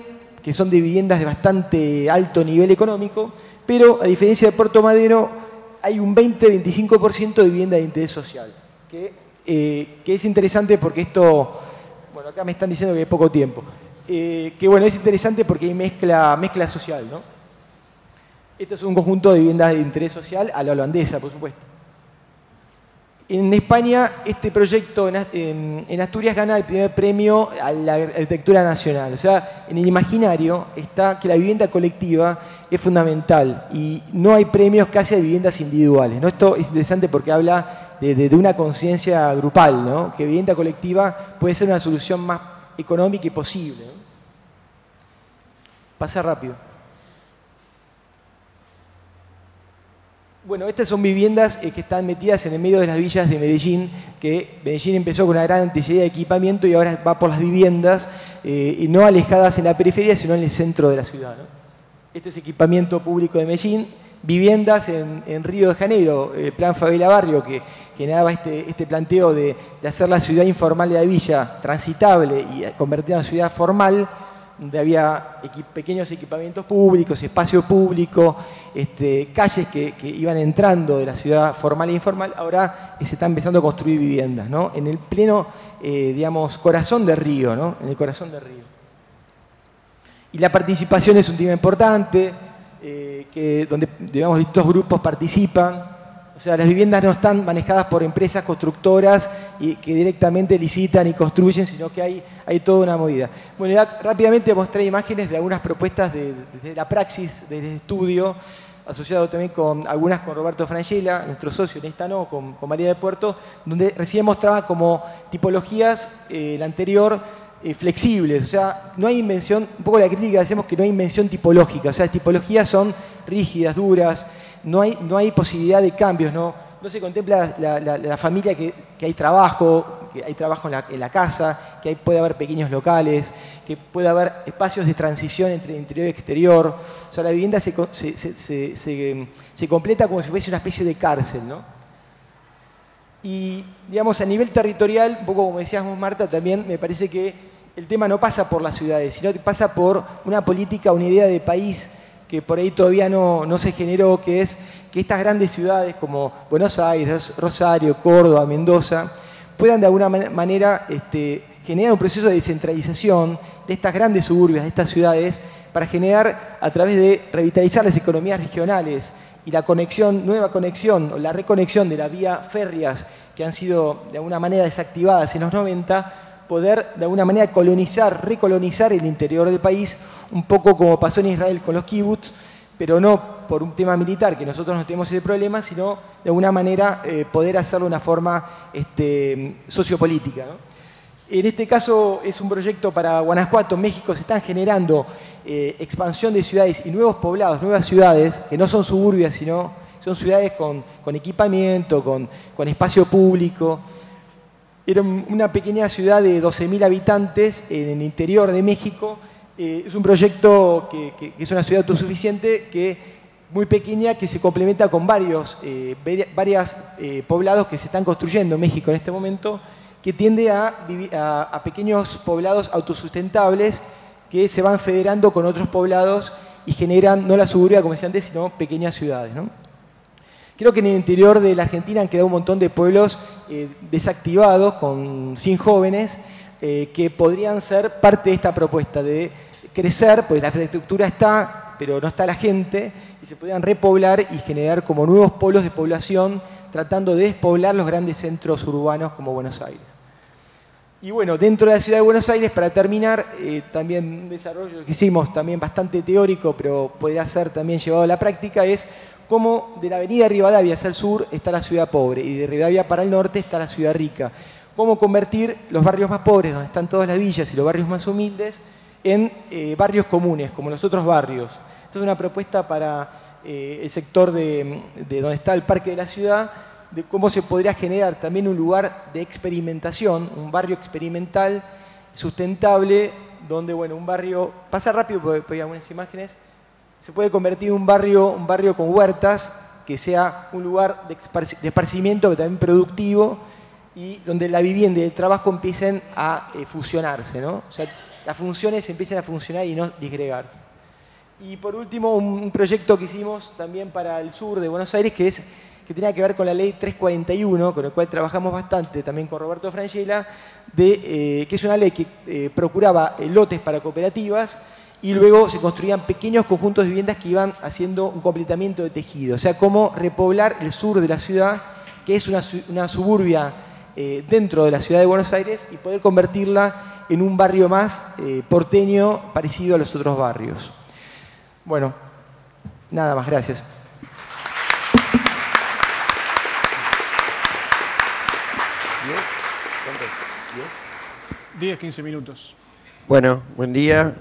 que son de viviendas de bastante alto nivel económico, pero a diferencia de Puerto Madero hay un 20-25% de vivienda de interés social, que es interesante porque esto, bueno, acá me están diciendo que hay poco tiempo, que bueno, es interesante porque hay mezcla social, ¿no? Este es un conjunto de viviendas de interés social a la holandesa, por supuesto. En España, este proyecto en Asturias gana el primer premio a la arquitectura nacional. O sea, en el imaginario está que la vivienda colectiva es fundamental y no hay premios casi a viviendas individuales, ¿no? Esto es interesante porque habla de una conciencia grupal, ¿no? Que vivienda colectiva puede ser una solución más económica y posible, ¿no? Pasa rápido. Bueno, estas son viviendas que están metidas en el medio de las villas de Medellín, que Medellín empezó con una gran antiguedad de equipamiento y ahora va por las viviendas, y no alejadas en la periferia, sino en el centro de la ciudad, ¿no? Este es equipamiento público de Medellín. Viviendas en Río de Janeiro, el plan Favela Barrio, que generaba este planteo de hacer la ciudad informal de la villa transitable y convertirla en una ciudad formal, donde había pequeños equipamientos públicos, espacio público, calles que iban entrando de la ciudad formal e informal. Ahora se está empezando a construir viviendas, ¿no? En el pleno, digamos, corazón de Río, ¿no? En el corazón de Río. Y la participación es un tema importante, donde, digamos, distintos grupos participan. O sea, las viviendas no están manejadas por empresas constructoras y que directamente licitan y construyen, sino que hay toda una movida. Bueno, ya rápidamente mostré imágenes de algunas propuestas desde la praxis, del estudio. asociado también con algunas con Roberto Frangella, nuestro socio, en esta no, con María de Puerto, donde recién mostraba como tipologías, la anterior, flexibles. O sea, no hay invención, un poco la crítica que hacemos que no hay invención tipológica, o sea, las tipologías son rígidas, duras, no hay posibilidad de cambios, no se contempla la familia que hay trabajo en la casa, que puede haber pequeños locales, que puede haber espacios de transición entre interior y exterior. O sea, la vivienda se completa como si fuese una especie de cárcel, ¿no? Y, digamos, a nivel territorial, un poco como decías vos, Marta, también me parece que el tema no pasa por las ciudades, sino que pasa por una política, una idea de país que por ahí todavía no se generó, que es que estas grandes ciudades como Buenos Aires, Rosario, Córdoba, Mendoza, puedan de alguna manera generar un proceso de descentralización de estas grandes suburbias, de estas ciudades, para generar, a través de revitalizar las economías regionales y la conexión, nueva conexión, o la reconexión de las vías férreas que han sido de alguna manera desactivadas en los 90, poder de alguna manera recolonizar el interior del país, un poco como pasó en Israel con los kibbutz, pero no por un tema militar, que nosotros no tenemos ese problema, sino de alguna manera poder hacerlo de una forma sociopolítica, ¿no? En este caso es un proyecto para Guanajuato, México. Se están generando expansión de ciudades y nuevos poblados, nuevas ciudades, que no son suburbias, sino son ciudades con equipamiento, con espacio público. Era una pequeña ciudad de 12.000 habitantes en el interior de México. Es un proyecto que es una ciudad autosuficiente, muy pequeña, que se complementa con varios poblados que se están construyendo en México en este momento, que tiende a pequeños poblados autosustentables que se van federando con otros poblados y generan, no la suburbia, como decía antes, sino pequeñas ciudades, ¿no? Creo que en el interior de la Argentina han quedado un montón de pueblos desactivados, sin jóvenes, que podrían ser parte de esta propuesta de crecer, porque la infraestructura está, pero no está la gente, y se podrían repoblar y generar como nuevos polos de población, tratando de despoblar los grandes centros urbanos como Buenos Aires. Y bueno, dentro de la ciudad de Buenos Aires, para terminar, también un desarrollo que hicimos también bastante teórico, pero podría ser también llevado a la práctica, es cómo de la avenida Rivadavia hacia el sur está la ciudad pobre y de Rivadavia para el norte está la ciudad rica. Cómo convertir los barrios más pobres, donde están todas las villas, y los barrios más humildes, en barrios comunes, como los otros barrios. Esta es una propuesta para el sector de donde está el parque de la ciudad, de cómo se podría generar también un lugar de experimentación, un barrio experimental, sustentable, donde, bueno, un barrio, pasa rápido porque hay algunas imágenes, se puede convertir en un barrio con huertas, que sea un lugar de esparcimiento, pero también productivo, y donde la vivienda y el trabajo empiecen a fusionarse, ¿no? O sea, las funciones empiecen a funcionar y no disgregarse. Y por último, un proyecto que hicimos también para el sur de Buenos Aires, que tenía que ver con la ley 341, con la cual trabajamos bastante también con Roberto Frangella, que es una ley que procuraba lotes para cooperativas y luego se construían pequeños conjuntos de viviendas que iban haciendo un completamiento de tejido. O sea, cómo repoblar el sur de la ciudad, que es una suburbia dentro de la ciudad de Buenos Aires, y poder convertirla en un barrio más porteño, parecido a los otros barrios. Bueno, nada más, gracias. 10, 15 minutos. Bueno, buen día.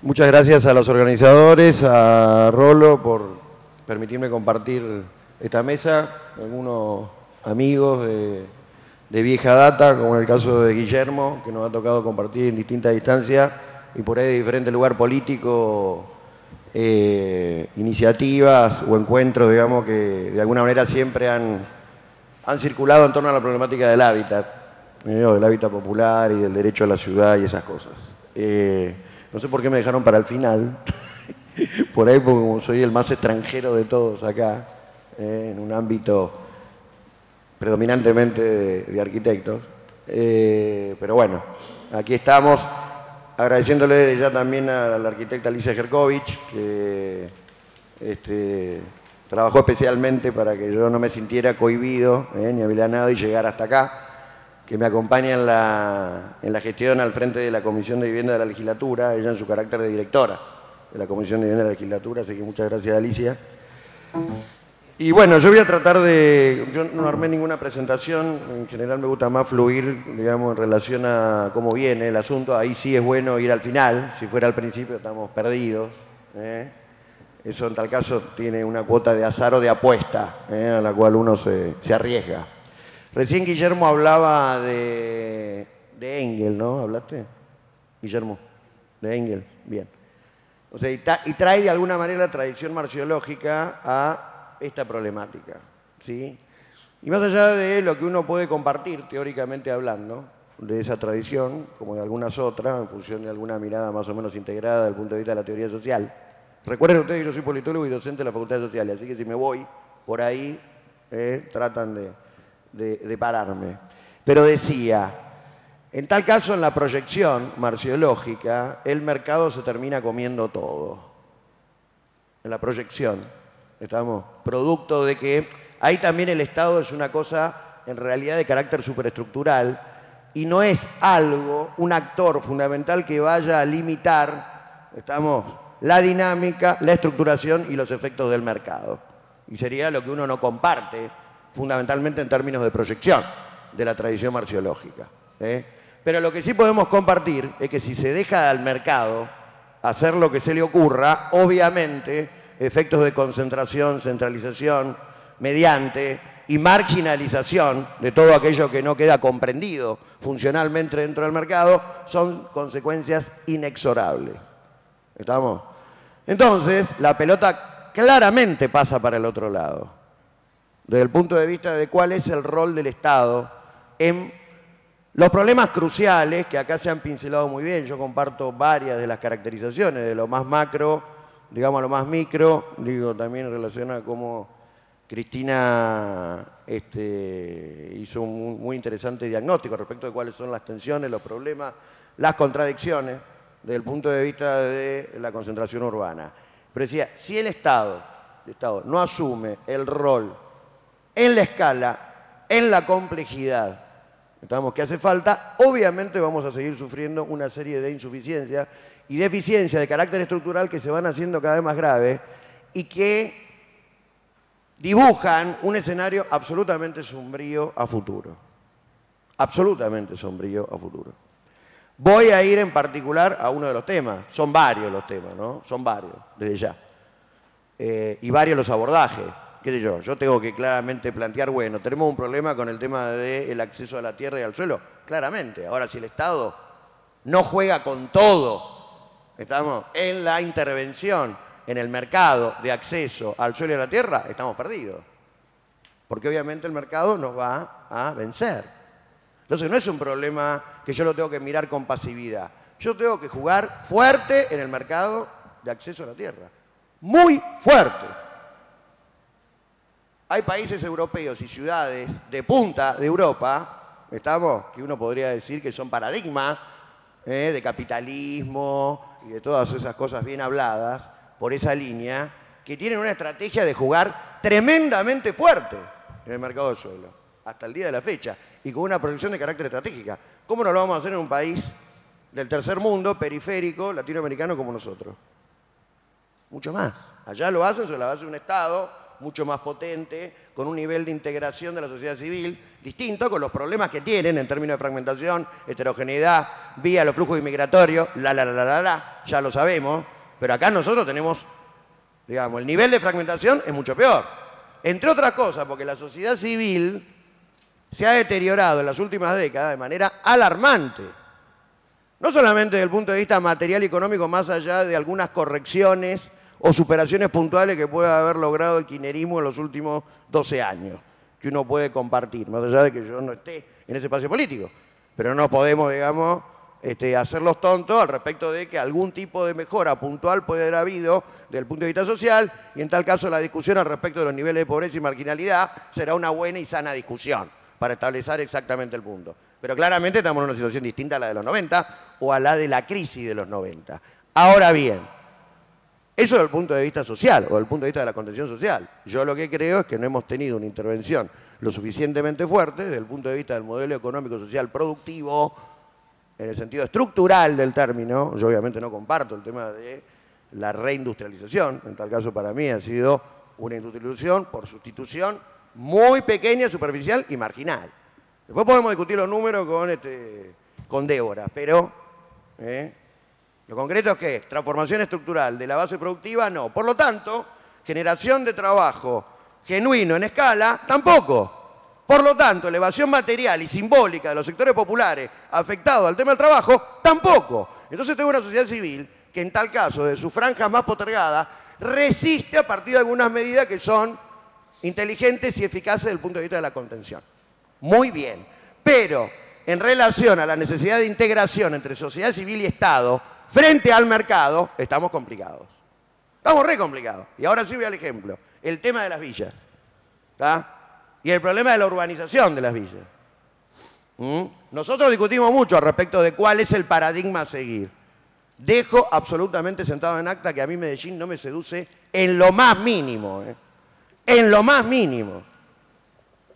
Muchas gracias a los organizadores, a Rolo por permitirme compartir esta mesa, algunos amigos de vieja data, como en el caso de Guillermo, que nos ha tocado compartir en distintas distancias y por ahí de diferente lugar político, iniciativas o encuentros, digamos, que de alguna manera siempre han circulado en torno a la problemática del hábitat, del hábitat popular y del derecho a la ciudad y esas cosas. No sé por qué me dejaron para el final, por ahí porque como soy el más extranjero de todos acá, en un ámbito predominantemente de arquitectos, pero bueno, aquí estamos, agradeciéndole ya también a la arquitecta Alicia Jerkovich, que trabajó especialmente para que yo no me sintiera cohibido ni avilanado y llegar hasta acá, que me acompaña en la gestión al frente de la Comisión de Vivienda de la Legislatura, ella en su carácter de directora de la Comisión de la Legislatura, así que muchas gracias, Alicia. Y bueno, yo voy a tratar de... Yo no armé ninguna presentación, en general me gusta más fluir, digamos, en relación a cómo viene el asunto. Ahí sí es bueno ir al final, si fuera al principio estamos perdidos. Eso en tal caso tiene una cuota de azar o de apuesta, a la cual uno se arriesga. Recién Guillermo hablaba de Engels, ¿no? ¿Hablaste? Guillermo, de Engels, bien. O sea, y trae de alguna manera la tradición marxiológica a esta problemática, ¿sí? Y más allá de lo que uno puede compartir, teóricamente hablando, de esa tradición, como de algunas otras, en función de alguna mirada más o menos integrada desde el punto de vista de la teoría social. Recuerden ustedes que yo soy politólogo y docente de la Facultad de Sociales, así que si me voy por ahí, tratan de pararme. Pero decía, en tal caso, en la proyección marxiológica, el mercado se termina comiendo todo. En la proyección, estamos, producto de que ahí también el Estado es una cosa, en realidad, de carácter superestructural y no es algo, un actor fundamental que vaya a limitar, estamos, la dinámica, la estructuración y los efectos del mercado. Y sería lo que uno no comparte, fundamentalmente en términos de proyección de la tradición marxiológica. Pero lo que sí podemos compartir es que si se deja al mercado hacer lo que se le ocurra, obviamente efectos de concentración, centralización, mediante y marginalización de todo aquello que no queda comprendido funcionalmente dentro del mercado, son consecuencias inexorables. ¿Estamos? Entonces, la pelota claramente pasa para el otro lado, desde el punto de vista de cuál es el rol del Estado en los problemas cruciales, que acá se han pincelado muy bien. Yo comparto varias de las caracterizaciones, de lo más macro, digamos, a lo más micro, digo, también en relación a cómo Cristina hizo un muy interesante diagnóstico respecto de cuáles son las tensiones, los problemas, las contradicciones desde el punto de vista de la concentración urbana. Pero decía, si el Estado no asume el rol en la escala, en la complejidad, que hace falta, obviamente vamos a seguir sufriendo una serie de insuficiencias y deficiencias de carácter estructural que se van haciendo cada vez más graves y que dibujan un escenario absolutamente sombrío a futuro. Absolutamente sombrío a futuro. Voy a ir en particular a uno de los temas. Son varios los temas, ¿no? Son varios, desde ya. Y varios los abordajes. ¿Qué sé yo? Yo tengo que claramente plantear, bueno, tenemos un problema con el tema del acceso a la tierra y al suelo. Claramente. Ahora, si el Estado no juega con todo, estamos en la intervención en el mercado de acceso al suelo y a la tierra, estamos perdidos. Porque obviamente el mercado nos va a vencer. Entonces no es un problema que yo lo tengo que mirar con pasividad. Yo tengo que jugar fuerte en el mercado de acceso a la tierra. Muy fuerte. Hay países europeos y ciudades de punta de Europa, que uno podría decir que son paradigmas de capitalismo y de todas esas cosas bien habladas por esa línea, que tienen una estrategia de jugar tremendamente fuerte en el mercado del suelo, hasta el día de la fecha, y con una proyección de carácter estratégica. ¿Cómo no lo vamos a hacer en un país del tercer mundo, periférico, latinoamericano como nosotros? Mucho más. Allá lo hacen sobre la base de un Estado mucho más potente, con un nivel de integración de la sociedad civil distinto, con los problemas que tienen en términos de fragmentación, heterogeneidad, vía los flujos inmigratorios, ya lo sabemos, pero acá nosotros tenemos, digamos, el nivel de fragmentación es mucho peor. Entre otras cosas, porque la sociedad civil se ha deteriorado en las últimas décadas de manera alarmante. No solamente desde el punto de vista material y económico, más allá de algunas correcciones o superaciones puntuales que pueda haber logrado el kirchnerismo en los últimos 12 años, que uno puede compartir, más allá de que yo no esté en ese espacio político. Pero no podemos, digamos, hacer los tontos al respecto de que algún tipo de mejora puntual puede haber habido desde el punto de vista social, y en tal caso la discusión al respecto de los niveles de pobreza y marginalidad será una buena y sana discusión para establecer exactamente el punto. Pero claramente estamos en una situación distinta a la de los 90 o a la de la crisis de los 90. Ahora bien, eso desde el punto de vista social o desde el punto de vista de la contención social. Yo lo que creo es que no hemos tenido una intervención lo suficientemente fuerte desde el punto de vista del modelo económico, social, productivo, en el sentido estructural del término. Yo obviamente no comparto el tema de la reindustrialización, en tal caso para mí ha sido una industrialización por sustitución muy pequeña, superficial y marginal. Después podemos discutir los números con Débora, pero lo concreto es que transformación estructural de la base productiva, no. Por lo tanto, generación de trabajo genuino en escala, tampoco. Por lo tanto, elevación material y simbólica de los sectores populares afectados al tema del trabajo, tampoco. Entonces tengo una sociedad civil que en tal caso, de sus franjas más postergadas, resiste a partir de algunas medidas que son inteligentes y eficaces desde el punto de vista de la contención. Muy bien, pero en relación a la necesidad de integración entre sociedad civil y Estado frente al mercado, estamos complicados. Estamos re complicados. Y ahora sí voy al ejemplo. El tema de las villas. ¿Está? Y el problema de la urbanización de las villas. Nosotros discutimos mucho al respecto de cuál es el paradigma a seguir. Dejo absolutamente sentado en acta que a mí Medellín no me seduce en lo más mínimo. En lo más mínimo.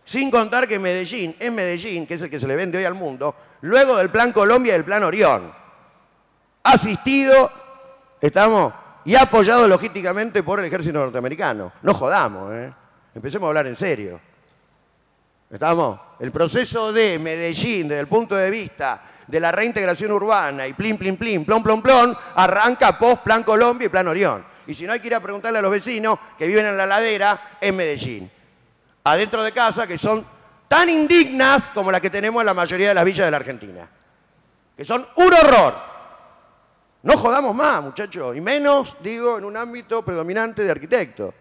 Sin contar que Medellín es Medellín, que es el que se le vende hoy al mundo, luego del Plan Colombia y del Plan Orión. Asistido, estamos, y apoyado logísticamente por el ejército norteamericano. No jodamos, Empecemos a hablar en serio. ¿Estamos? El proceso de Medellín, desde el punto de vista de la reintegración urbana y plin, plin, plin, plon, plon, plon, arranca post Plan Colombia y Plan Orión. Y si no, hay que ir a preguntarle a los vecinos que viven en la ladera en Medellín. Adentro de casa, que son tan indignas como las que tenemos en la mayoría de las villas de la Argentina. Que son un horror. No jodamos más, muchachos. Y menos, digo, en un ámbito predominante de arquitectos.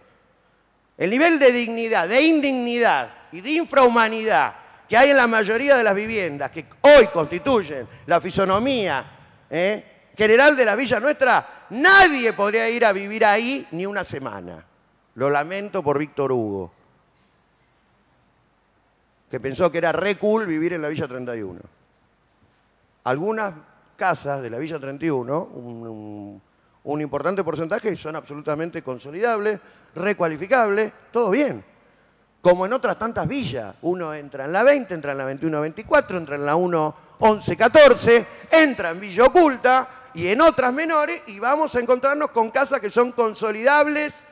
El nivel de dignidad, de indignidad y de infrahumanidad que hay en la mayoría de las viviendas que hoy constituyen la fisonomía general de la villa nuestra, nadie podría ir a vivir ahí ni una semana. Lo lamento por Víctor Hugo, que pensó que era re cool vivir en la Villa 31. Algunas casas de la Villa 31, un importante porcentaje, son absolutamente consolidables, recualificables, todo bien. Como en otras tantas villas. Uno entra en la 20, entra en la 21-24, entra en la 1-11-14, entra en Villa Oculta y en otras menores, y vamos a encontrarnos con casas que son consolidables,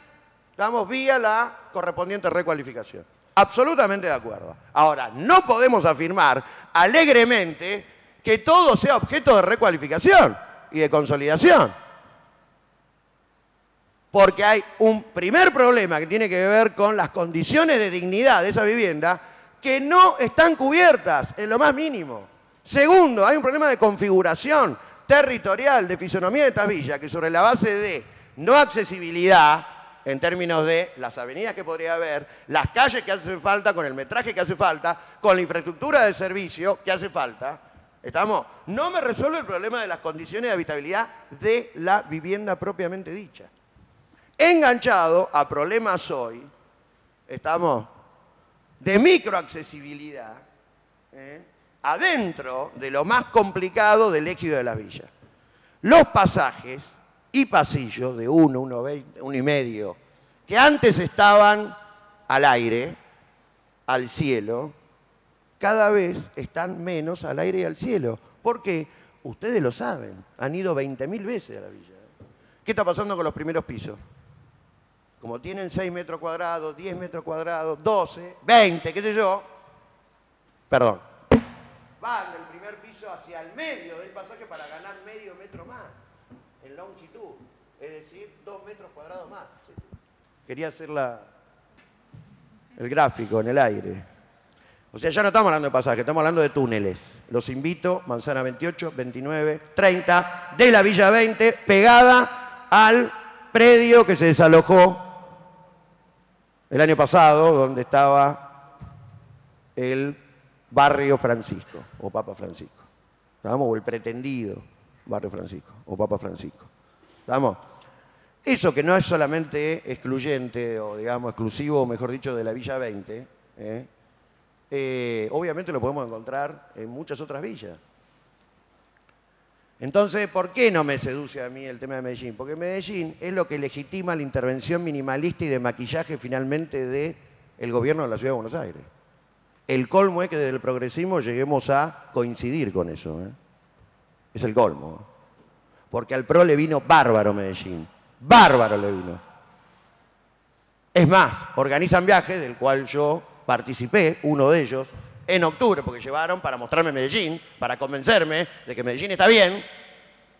vamos, vía la correspondiente recualificación. Absolutamente de acuerdo. Ahora, no podemos afirmar alegremente que todo sea objeto de recualificación y de consolidación. Porque hay un primer problema que tiene que ver con las condiciones de dignidad de esa vivienda que no están cubiertas en lo más mínimo. Segundo, hay un problema de configuración territorial, de fisonomía de estas villas, que sobre la base de no accesibilidad, en términos de las avenidas que podría haber, las calles que hacen falta, con el metraje que hace falta, con la infraestructura de servicio que hace falta, ¿estamos? No me resuelve el problema de las condiciones de habitabilidad de la vivienda propiamente dicha. Enganchado a problemas hoy, estamos, de microaccesibilidad, adentro de lo más complicado del ejido de las villas. Los pasajes y pasillos de 1,20, 1,5, que antes estaban al aire, al cielo, cada vez están menos al aire y al cielo. ¿Por qué? Ustedes lo saben, han ido 20.000 veces a la villa. ¿Qué está pasando con los primeros pisos? Como tienen 6 metros cuadrados, 10 metros cuadrados, 12, 20, qué sé yo, perdón, van del primer piso hacia el medio del pasaje para ganar medio metro más en longitud, es decir, 2 metros cuadrados más. Quería hacer el gráfico en el aire. O sea, ya no estamos hablando de pasaje, estamos hablando de túneles. Los invito, Manzana 28, 29, 30, de la Villa 20, pegada al predio que se desalojó el año pasado, donde estaba el barrio Francisco, o Papa Francisco. ¿Estamos? O el pretendido barrio Francisco, o Papa Francisco. ¿Estamos? Eso que no es solamente excluyente, o digamos exclusivo, o mejor dicho, de la Villa 20, obviamente lo podemos encontrar en muchas otras villas. Entonces, ¿por qué no me seduce a mí el tema de Medellín? Porque Medellín es lo que legitima la intervención minimalista y de maquillaje finalmente del gobierno de la Ciudad de Buenos Aires. El colmo es que desde el progresismo lleguemos a coincidir con eso. Es el colmo. Porque al PRO le vino bárbaro Medellín. Bárbaro le vino. Es más, organizan viajes, del cual yo participé, uno de ellos, en octubre, porque llevaron para mostrarme Medellín, para convencerme de que Medellín está bien,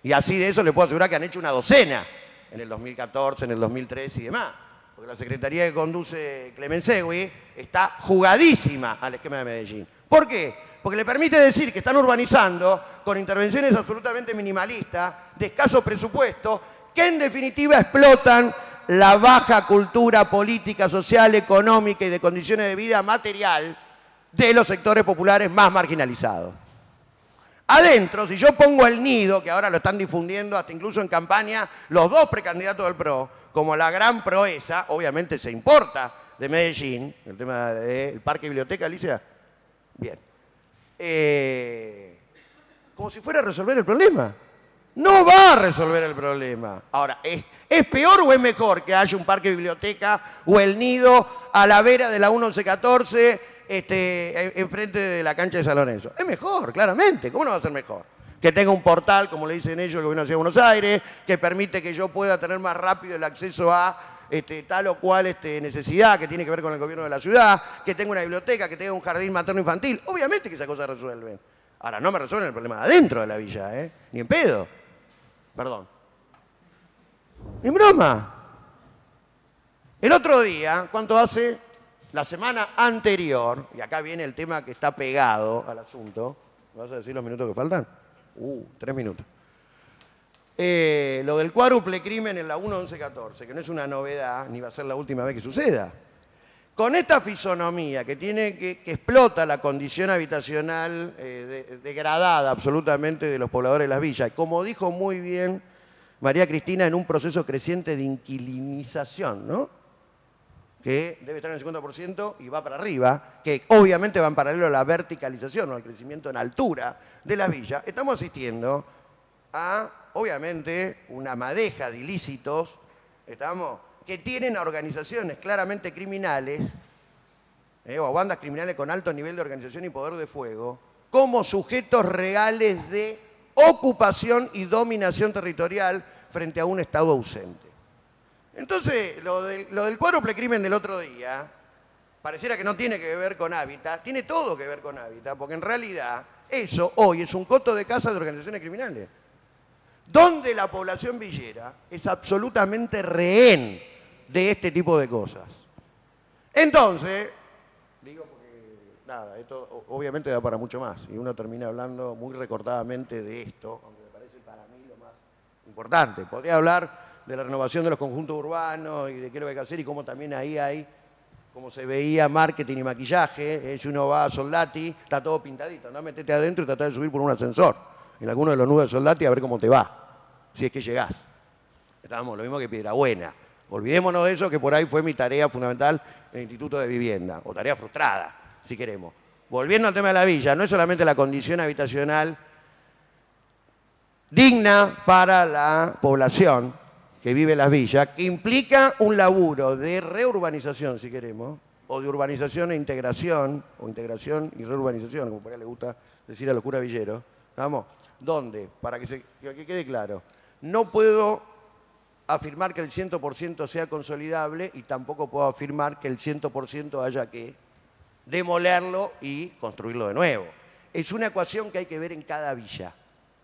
y así de eso le puedo asegurar que han hecho una docena en el 2014, en el 2013 y demás. Porque la secretaría que conduce Clemen Segui está jugadísima al esquema de Medellín. ¿Por qué? Porque le permite decir que están urbanizando con intervenciones absolutamente minimalistas, de escaso presupuesto, que en definitiva explotan la baja cultura política, social, económica y de condiciones de vida material de los sectores populares más marginalizados. Adentro, si yo pongo el nido, que ahora lo están difundiendo hasta incluso en campaña los dos precandidatos del PRO, como la gran proeza, obviamente se importa de Medellín, el tema del parque biblioteca, Alicia, bien. Como si fuera a resolver el problema. No va a resolver el problema. Ahora, ¿es peor o es mejor que haya un parque biblioteca o el nido a la vera de la 1114 enfrente de la cancha de San Lorenzo? Es mejor, claramente. ¿Cómo no va a ser mejor? Que tenga un portal, como le dicen ellos, el gobierno de la Ciudad de Buenos Aires, que permite que yo pueda tener más rápido el acceso a tal o cual necesidad que tiene que ver con el gobierno de la ciudad, que tenga una biblioteca, que tenga un jardín materno-infantil. Obviamente que esas cosas resuelven. Ahora, no me resuelven el problema de adentro de la villa, ni en pedo. Perdón. Ni en broma. El otro día, ¿cuánto hace? La semana anterior, y acá viene el tema que está pegado al asunto. ¿Me vas a decir los minutos que faltan? 3 minutos. Lo del cuádruple crimen en la 1114, que no es una novedad, ni va a ser la última vez que suceda. Con esta fisonomía que explota la condición habitacional degradada absolutamente de los pobladores de las villas, como dijo muy bien María Cristina, en un proceso creciente de inquilinización, ¿no? Que debe estar en el 50% y va para arriba, que obviamente va en paralelo a la verticalización o al crecimiento en altura de las villas, estamos asistiendo a, obviamente, una madeja de ilícitos, que tienen a organizaciones claramente criminales, o a bandas criminales con alto nivel de organización y poder de fuego, como sujetos reales de ocupación y dominación territorial frente a un Estado ausente. Entonces, lo del cuádruple crimen del otro día, pareciera que no tiene que ver con hábitat, tiene todo que ver con hábitat, porque en realidad eso hoy es un coto de caza de organizaciones criminales, donde la población villera es absolutamente rehén de este tipo de cosas. Entonces, digo porque, nada, esto obviamente da para mucho más, y uno termina hablando muy recortadamente de esto, aunque me parece para mí lo más importante. Podría hablar de la renovación de los conjuntos urbanos y de qué es lo que hay que hacer y cómo también ahí hay, como se veía, marketing y maquillaje. Si uno va a Soldati, está todo pintadito, no metete adentro y tratá de subir por un ascensor en alguno de los nudos de Soldati a ver cómo te va, si es que llegás. Lo mismo que Piedrabuena. Olvidémonos de eso, que por ahí fue mi tarea fundamental en el Instituto de Vivienda, o tarea frustrada, si queremos. Volviendo al tema de la villa, no es solamente la condición habitacional digna para la población que vive en las villas, que implica un laburo de reurbanización, si queremos, o de urbanización e integración, o integración y reurbanización, como por ahí le gusta decir a los curas villeros, ¿estamos? ¿Dónde? Para que quede claro. No puedo afirmar que el 100% sea consolidable y tampoco puedo afirmar que el 100% haya que demolerlo y construirlo de nuevo. Es una ecuación que hay que ver en cada villa.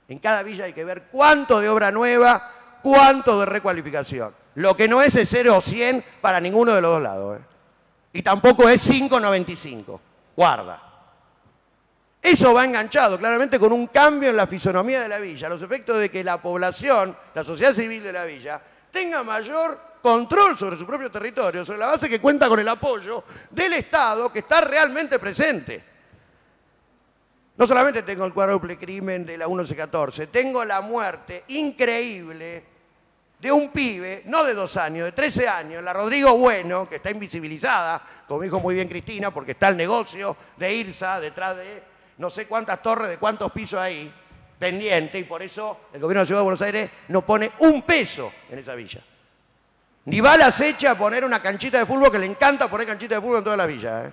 En cada villa hay que ver cuánto de obra nueva, cuánto de recualificación. Lo que no es 0 o 100 para ninguno de los dos lados. Y tampoco es 5,95. Guarda. Eso va enganchado claramente con un cambio en la fisonomía de la villa, los efectos de que la población, la sociedad civil de la villa, tenga mayor control sobre su propio territorio, sobre la base que cuenta con el apoyo del Estado que está realmente presente. No solamente tengo el cuádruple crimen de la 1114, tengo la muerte increíble de un pibe, no de 2 años, de 13 años, la Rodrigo Bueno, que está invisibilizada, como dijo muy bien Cristina, porque está el negocio de IRSA detrás de no sé cuántas torres, de cuántos pisos ahí, pendiente, y por eso el gobierno de la Ciudad de Buenos Aires no pone un peso en esa villa. Ni va a la acecha a poner una canchita de fútbol, que le encanta poner canchita de fútbol en toda la villa.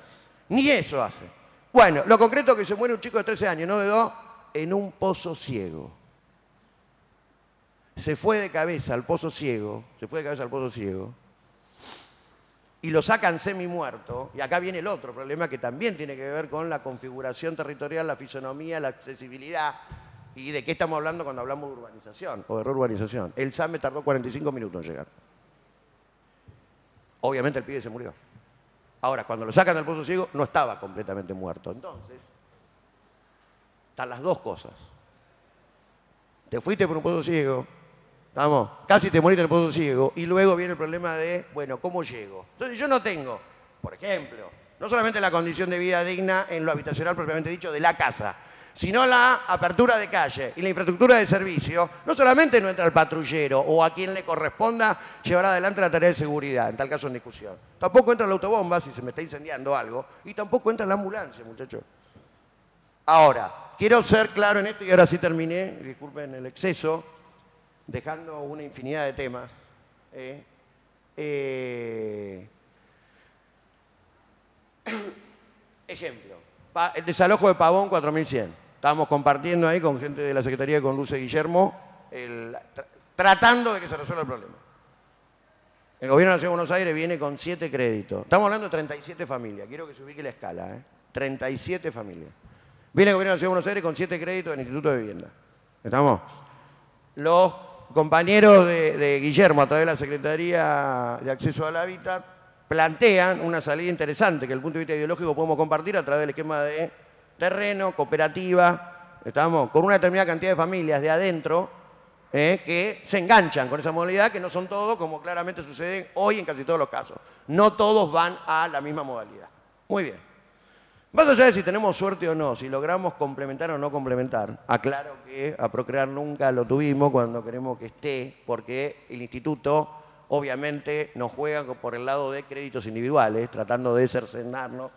Ni eso hace. Bueno, lo concreto es que se muere un chico de 13 años, no de 2, en un pozo ciego. se fue de cabeza al Pozo Ciego, y lo sacan semi-muerto, y acá viene el otro problema que también tiene que ver con la configuración territorial, la fisonomía, la accesibilidad, y de qué estamos hablando cuando hablamos de urbanización o de reurbanización. El SAME tardó 45 minutos en llegar. Obviamente el pibe se murió. Ahora, cuando lo sacan del Pozo Ciego, no estaba completamente muerto. Entonces, están las dos cosas. Te fuiste por un Pozo Ciego, vamos, casi te moriste en el Pozo Ciego, y luego viene el problema de, bueno, ¿cómo llego? Entonces yo no tengo, por ejemplo, no solamente la condición de vida digna en lo habitacional propiamente dicho de la casa, sino la apertura de calle y la infraestructura de servicio. No solamente no entra el patrullero o a quien le corresponda llevar adelante la tarea de seguridad, en tal caso en discusión. Tampoco entra la autobomba si se me está incendiando algo, y tampoco entra la ambulancia, muchachos. Ahora, quiero ser claro en esto, y ahora sí terminé, disculpen el exceso, dejando una infinidad de temas. Ejemplo, el desalojo de Pavón 4100. Estábamos compartiendo ahí con gente de la Secretaría que conduce Guillermo, tratando de que se resuelva el problema. El Gobierno de la Ciudad de Buenos Aires viene con 7 créditos. Estamos hablando de 37 familias, quiero que se ubique la escala, 37 familias. Viene el Gobierno de la Ciudad de Buenos Aires con 7 créditos del Instituto de Vivienda. ¿Estamos? Los compañeros de Guillermo, a través de la Secretaría de Acceso al Hábitat, plantean una salida interesante que desde el punto de vista ideológico podemos compartir a través del esquema de terreno, cooperativa, ¿estamos? Con una determinada cantidad de familias de adentro que se enganchan con esa modalidad, que no son todos, como claramente sucede hoy en casi todos los casos. No todos van a la misma modalidad. Muy bien. Más allá de si tenemos suerte o no, si logramos complementar o no complementar, aclaro que a Procrear nunca lo tuvimos cuando queremos que esté, porque el instituto obviamente nos juega por el lado de créditos individuales, tratando de cercenarnos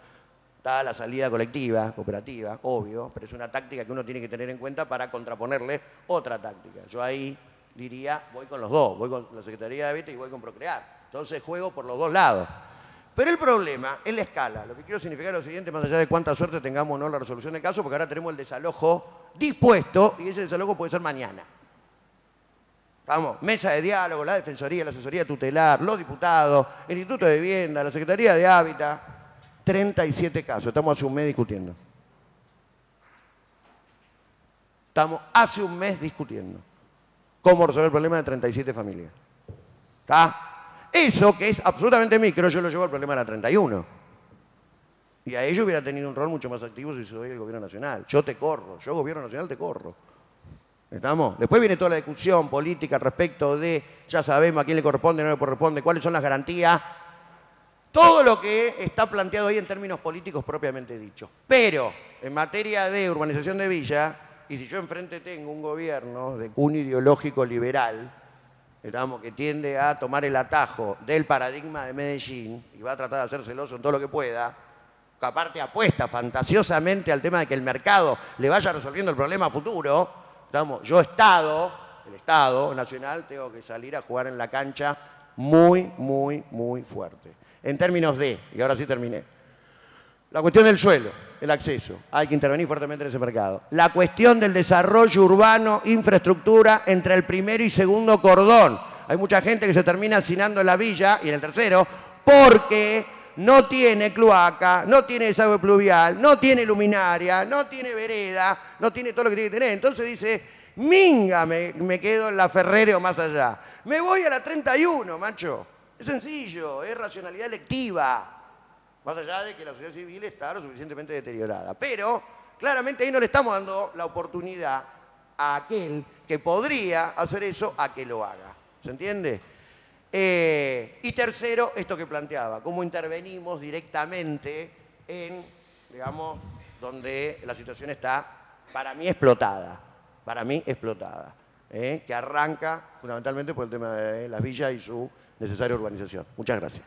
a la salida colectiva, cooperativa, obvio, pero es una táctica que uno tiene que tener en cuenta para contraponerle otra táctica. Yo ahí diría, voy con los dos, voy con la Secretaría de Hábitat y voy con Procrear. Entonces juego por los dos lados. Pero el problema es la escala. Lo que quiero significar es lo siguiente, más allá de cuánta suerte tengamos o no la resolución del caso, porque ahora tenemos el desalojo dispuesto y ese desalojo puede ser mañana. Vamos, mesa de diálogo, la Defensoría, la Asesoría Tutelar, los diputados, el Instituto de Vivienda, la Secretaría de Hábitat. 37 casos, estamos hace un mes discutiendo. Estamos hace un mes discutiendo cómo resolver el problema de 37 familias. ¿Está? Eso, que es absolutamente micro, yo lo llevo al problema de la 31. Y a ello hubiera tenido un rol mucho más activo si soy el Gobierno Nacional. Yo te corro, yo Gobierno Nacional te corro. ¿Estamos? Después viene toda la discusión política respecto de, ya sabemos a quién le corresponde, no le corresponde, cuáles son las garantías. Todo lo que está planteado ahí en términos políticos propiamente dicho. Pero, en materia de urbanización de villa, y si yo enfrente tengo un gobierno de cuneo ideológico liberal, digamos, que tiende a tomar el atajo del paradigma de Medellín y va a tratar de hacer celoso en todo lo que pueda, que aparte apuesta fantasiosamente al tema de que el mercado le vaya resolviendo el problema futuro, digamos, yo el Estado Nacional, tengo que salir a jugar en la cancha muy, muy, muy fuerte. En términos de, y ahora sí terminé, la cuestión del suelo, el acceso, hay que intervenir fuertemente en ese mercado. La cuestión del desarrollo urbano, infraestructura entre el primero y segundo cordón. Hay mucha gente que se termina hacinando en la villa y en el tercero porque no tiene cloaca, no tiene desagüe pluvial, no tiene luminaria, no tiene vereda, no tiene todo lo que tiene que tener. Entonces dice, minga, me quedo en la Ferrere o más allá. Me voy a la 31, macho. Es sencillo, es racionalidad electiva. Más allá de que la sociedad civil está lo suficientemente deteriorada. Pero, claramente ahí no le estamos dando la oportunidad a aquel que podría hacer eso a que lo haga. ¿Se entiende? Y tercero, esto que planteaba, cómo intervenimos directamente en, digamos, donde la situación está, para mí, explotada. Para mí, explotada. Que arranca fundamentalmente por el tema de las villas y su necesaria urbanización. Muchas gracias.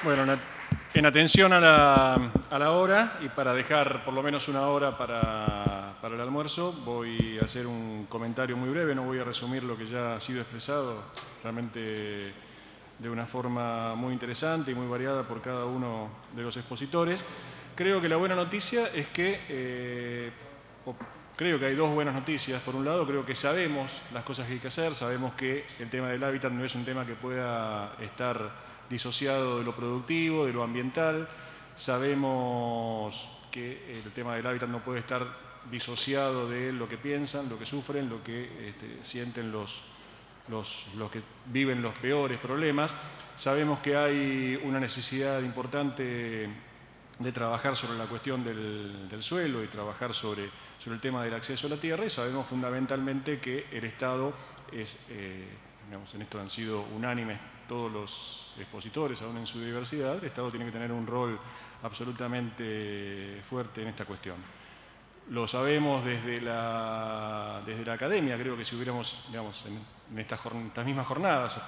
Bueno, en atención a la hora y para dejar por lo menos una hora para el almuerzo, voy a hacer un comentario muy breve, no voy a resumir lo que ya ha sido expresado, realmente de una forma muy interesante y muy variada por cada uno de los expositores, creo que la buena noticia es que, creo que hay dos buenas noticias. Por un lado, creo que sabemos las cosas que hay que hacer, sabemos que el tema del hábitat no es un tema que pueda estar disociado de lo productivo, de lo ambiental. Sabemos que el tema del hábitat no puede estar disociado de lo que piensan, lo que sufren, lo que sienten los que viven los peores problemas. Sabemos que hay una necesidad importante de trabajar sobre la cuestión del suelo y trabajar sobre el tema del acceso a la tierra, y sabemos fundamentalmente que el Estado es, digamos, en esto han sido unánimes todos los expositores, aún en su diversidad, el Estado tiene que tener un rol absolutamente fuerte en esta cuestión. Lo sabemos desde la academia. Creo que si hubiéramos, digamos, en estas mismas jornadas,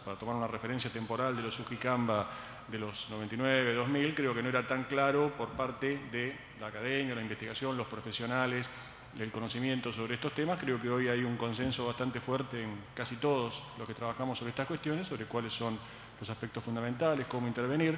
para tomar una referencia temporal de los Ujicamba de los 99, 2000, creo que no era tan claro por parte de la academia, la investigación, los profesionales, el conocimiento sobre estos temas. Creo que hoy hay un consenso bastante fuerte en casi todos los que trabajamos sobre estas cuestiones, sobre cuáles son los aspectos fundamentales, cómo intervenir.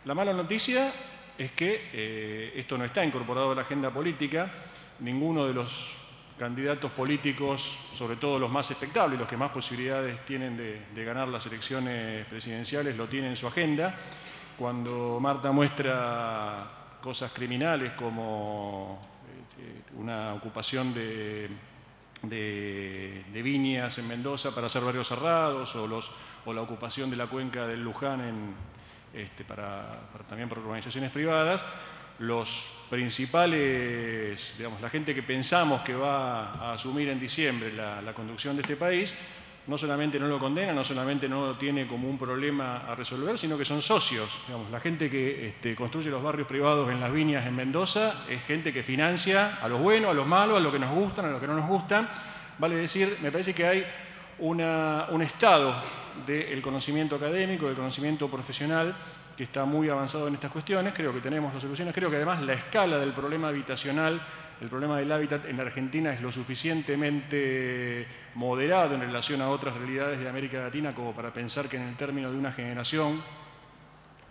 La mala noticia es que esto no está incorporado a la agenda política. Ninguno de los candidatos políticos, sobre todo los más expectables, los que más posibilidades tienen de ganar las elecciones presidenciales, lo tienen en su agenda. Cuando Marta muestra cosas criminales como una ocupación de viñas en Mendoza para hacer barrios cerrados, o la ocupación de la cuenca del Luján también por organizaciones privadas, los principales, digamos, la gente que pensamos que va a asumir en diciembre la conducción de este país, no solamente no lo condena, no solamente no lo tiene como un problema a resolver, sino que son socios. Digamos, la gente que construye los barrios privados en las viñas en Mendoza es gente que financia a los buenos, a los malos, a los que nos gustan, a los que no nos gustan. Vale decir, me parece que hay un estado del conocimiento académico, del conocimiento profesional, que está muy avanzado en estas cuestiones. Creo que tenemos las soluciones. Creo que además la escala del problema habitacional, el problema del hábitat en la Argentina, es lo suficientemente moderado en relación a otras realidades de América Latina como para pensar que en el término de una generación,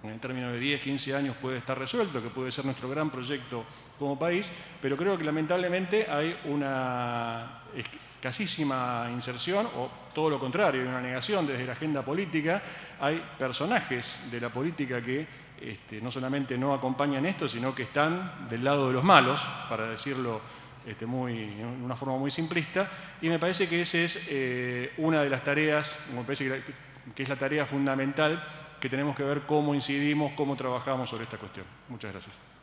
en el término de 10, 15 años puede estar resuelto, que puede ser nuestro gran proyecto como país, pero creo que lamentablemente hay una escasísima inserción, o todo lo contrario, hay una negación desde la agenda política. Hay personajes de la política que no solamente no acompañan esto, sino que están del lado de los malos, para decirlo de una forma muy simplista, y me parece que esa es una de las tareas, me parece que es la tarea fundamental, que tenemos que ver cómo incidimos, cómo trabajamos sobre esta cuestión. Muchas gracias.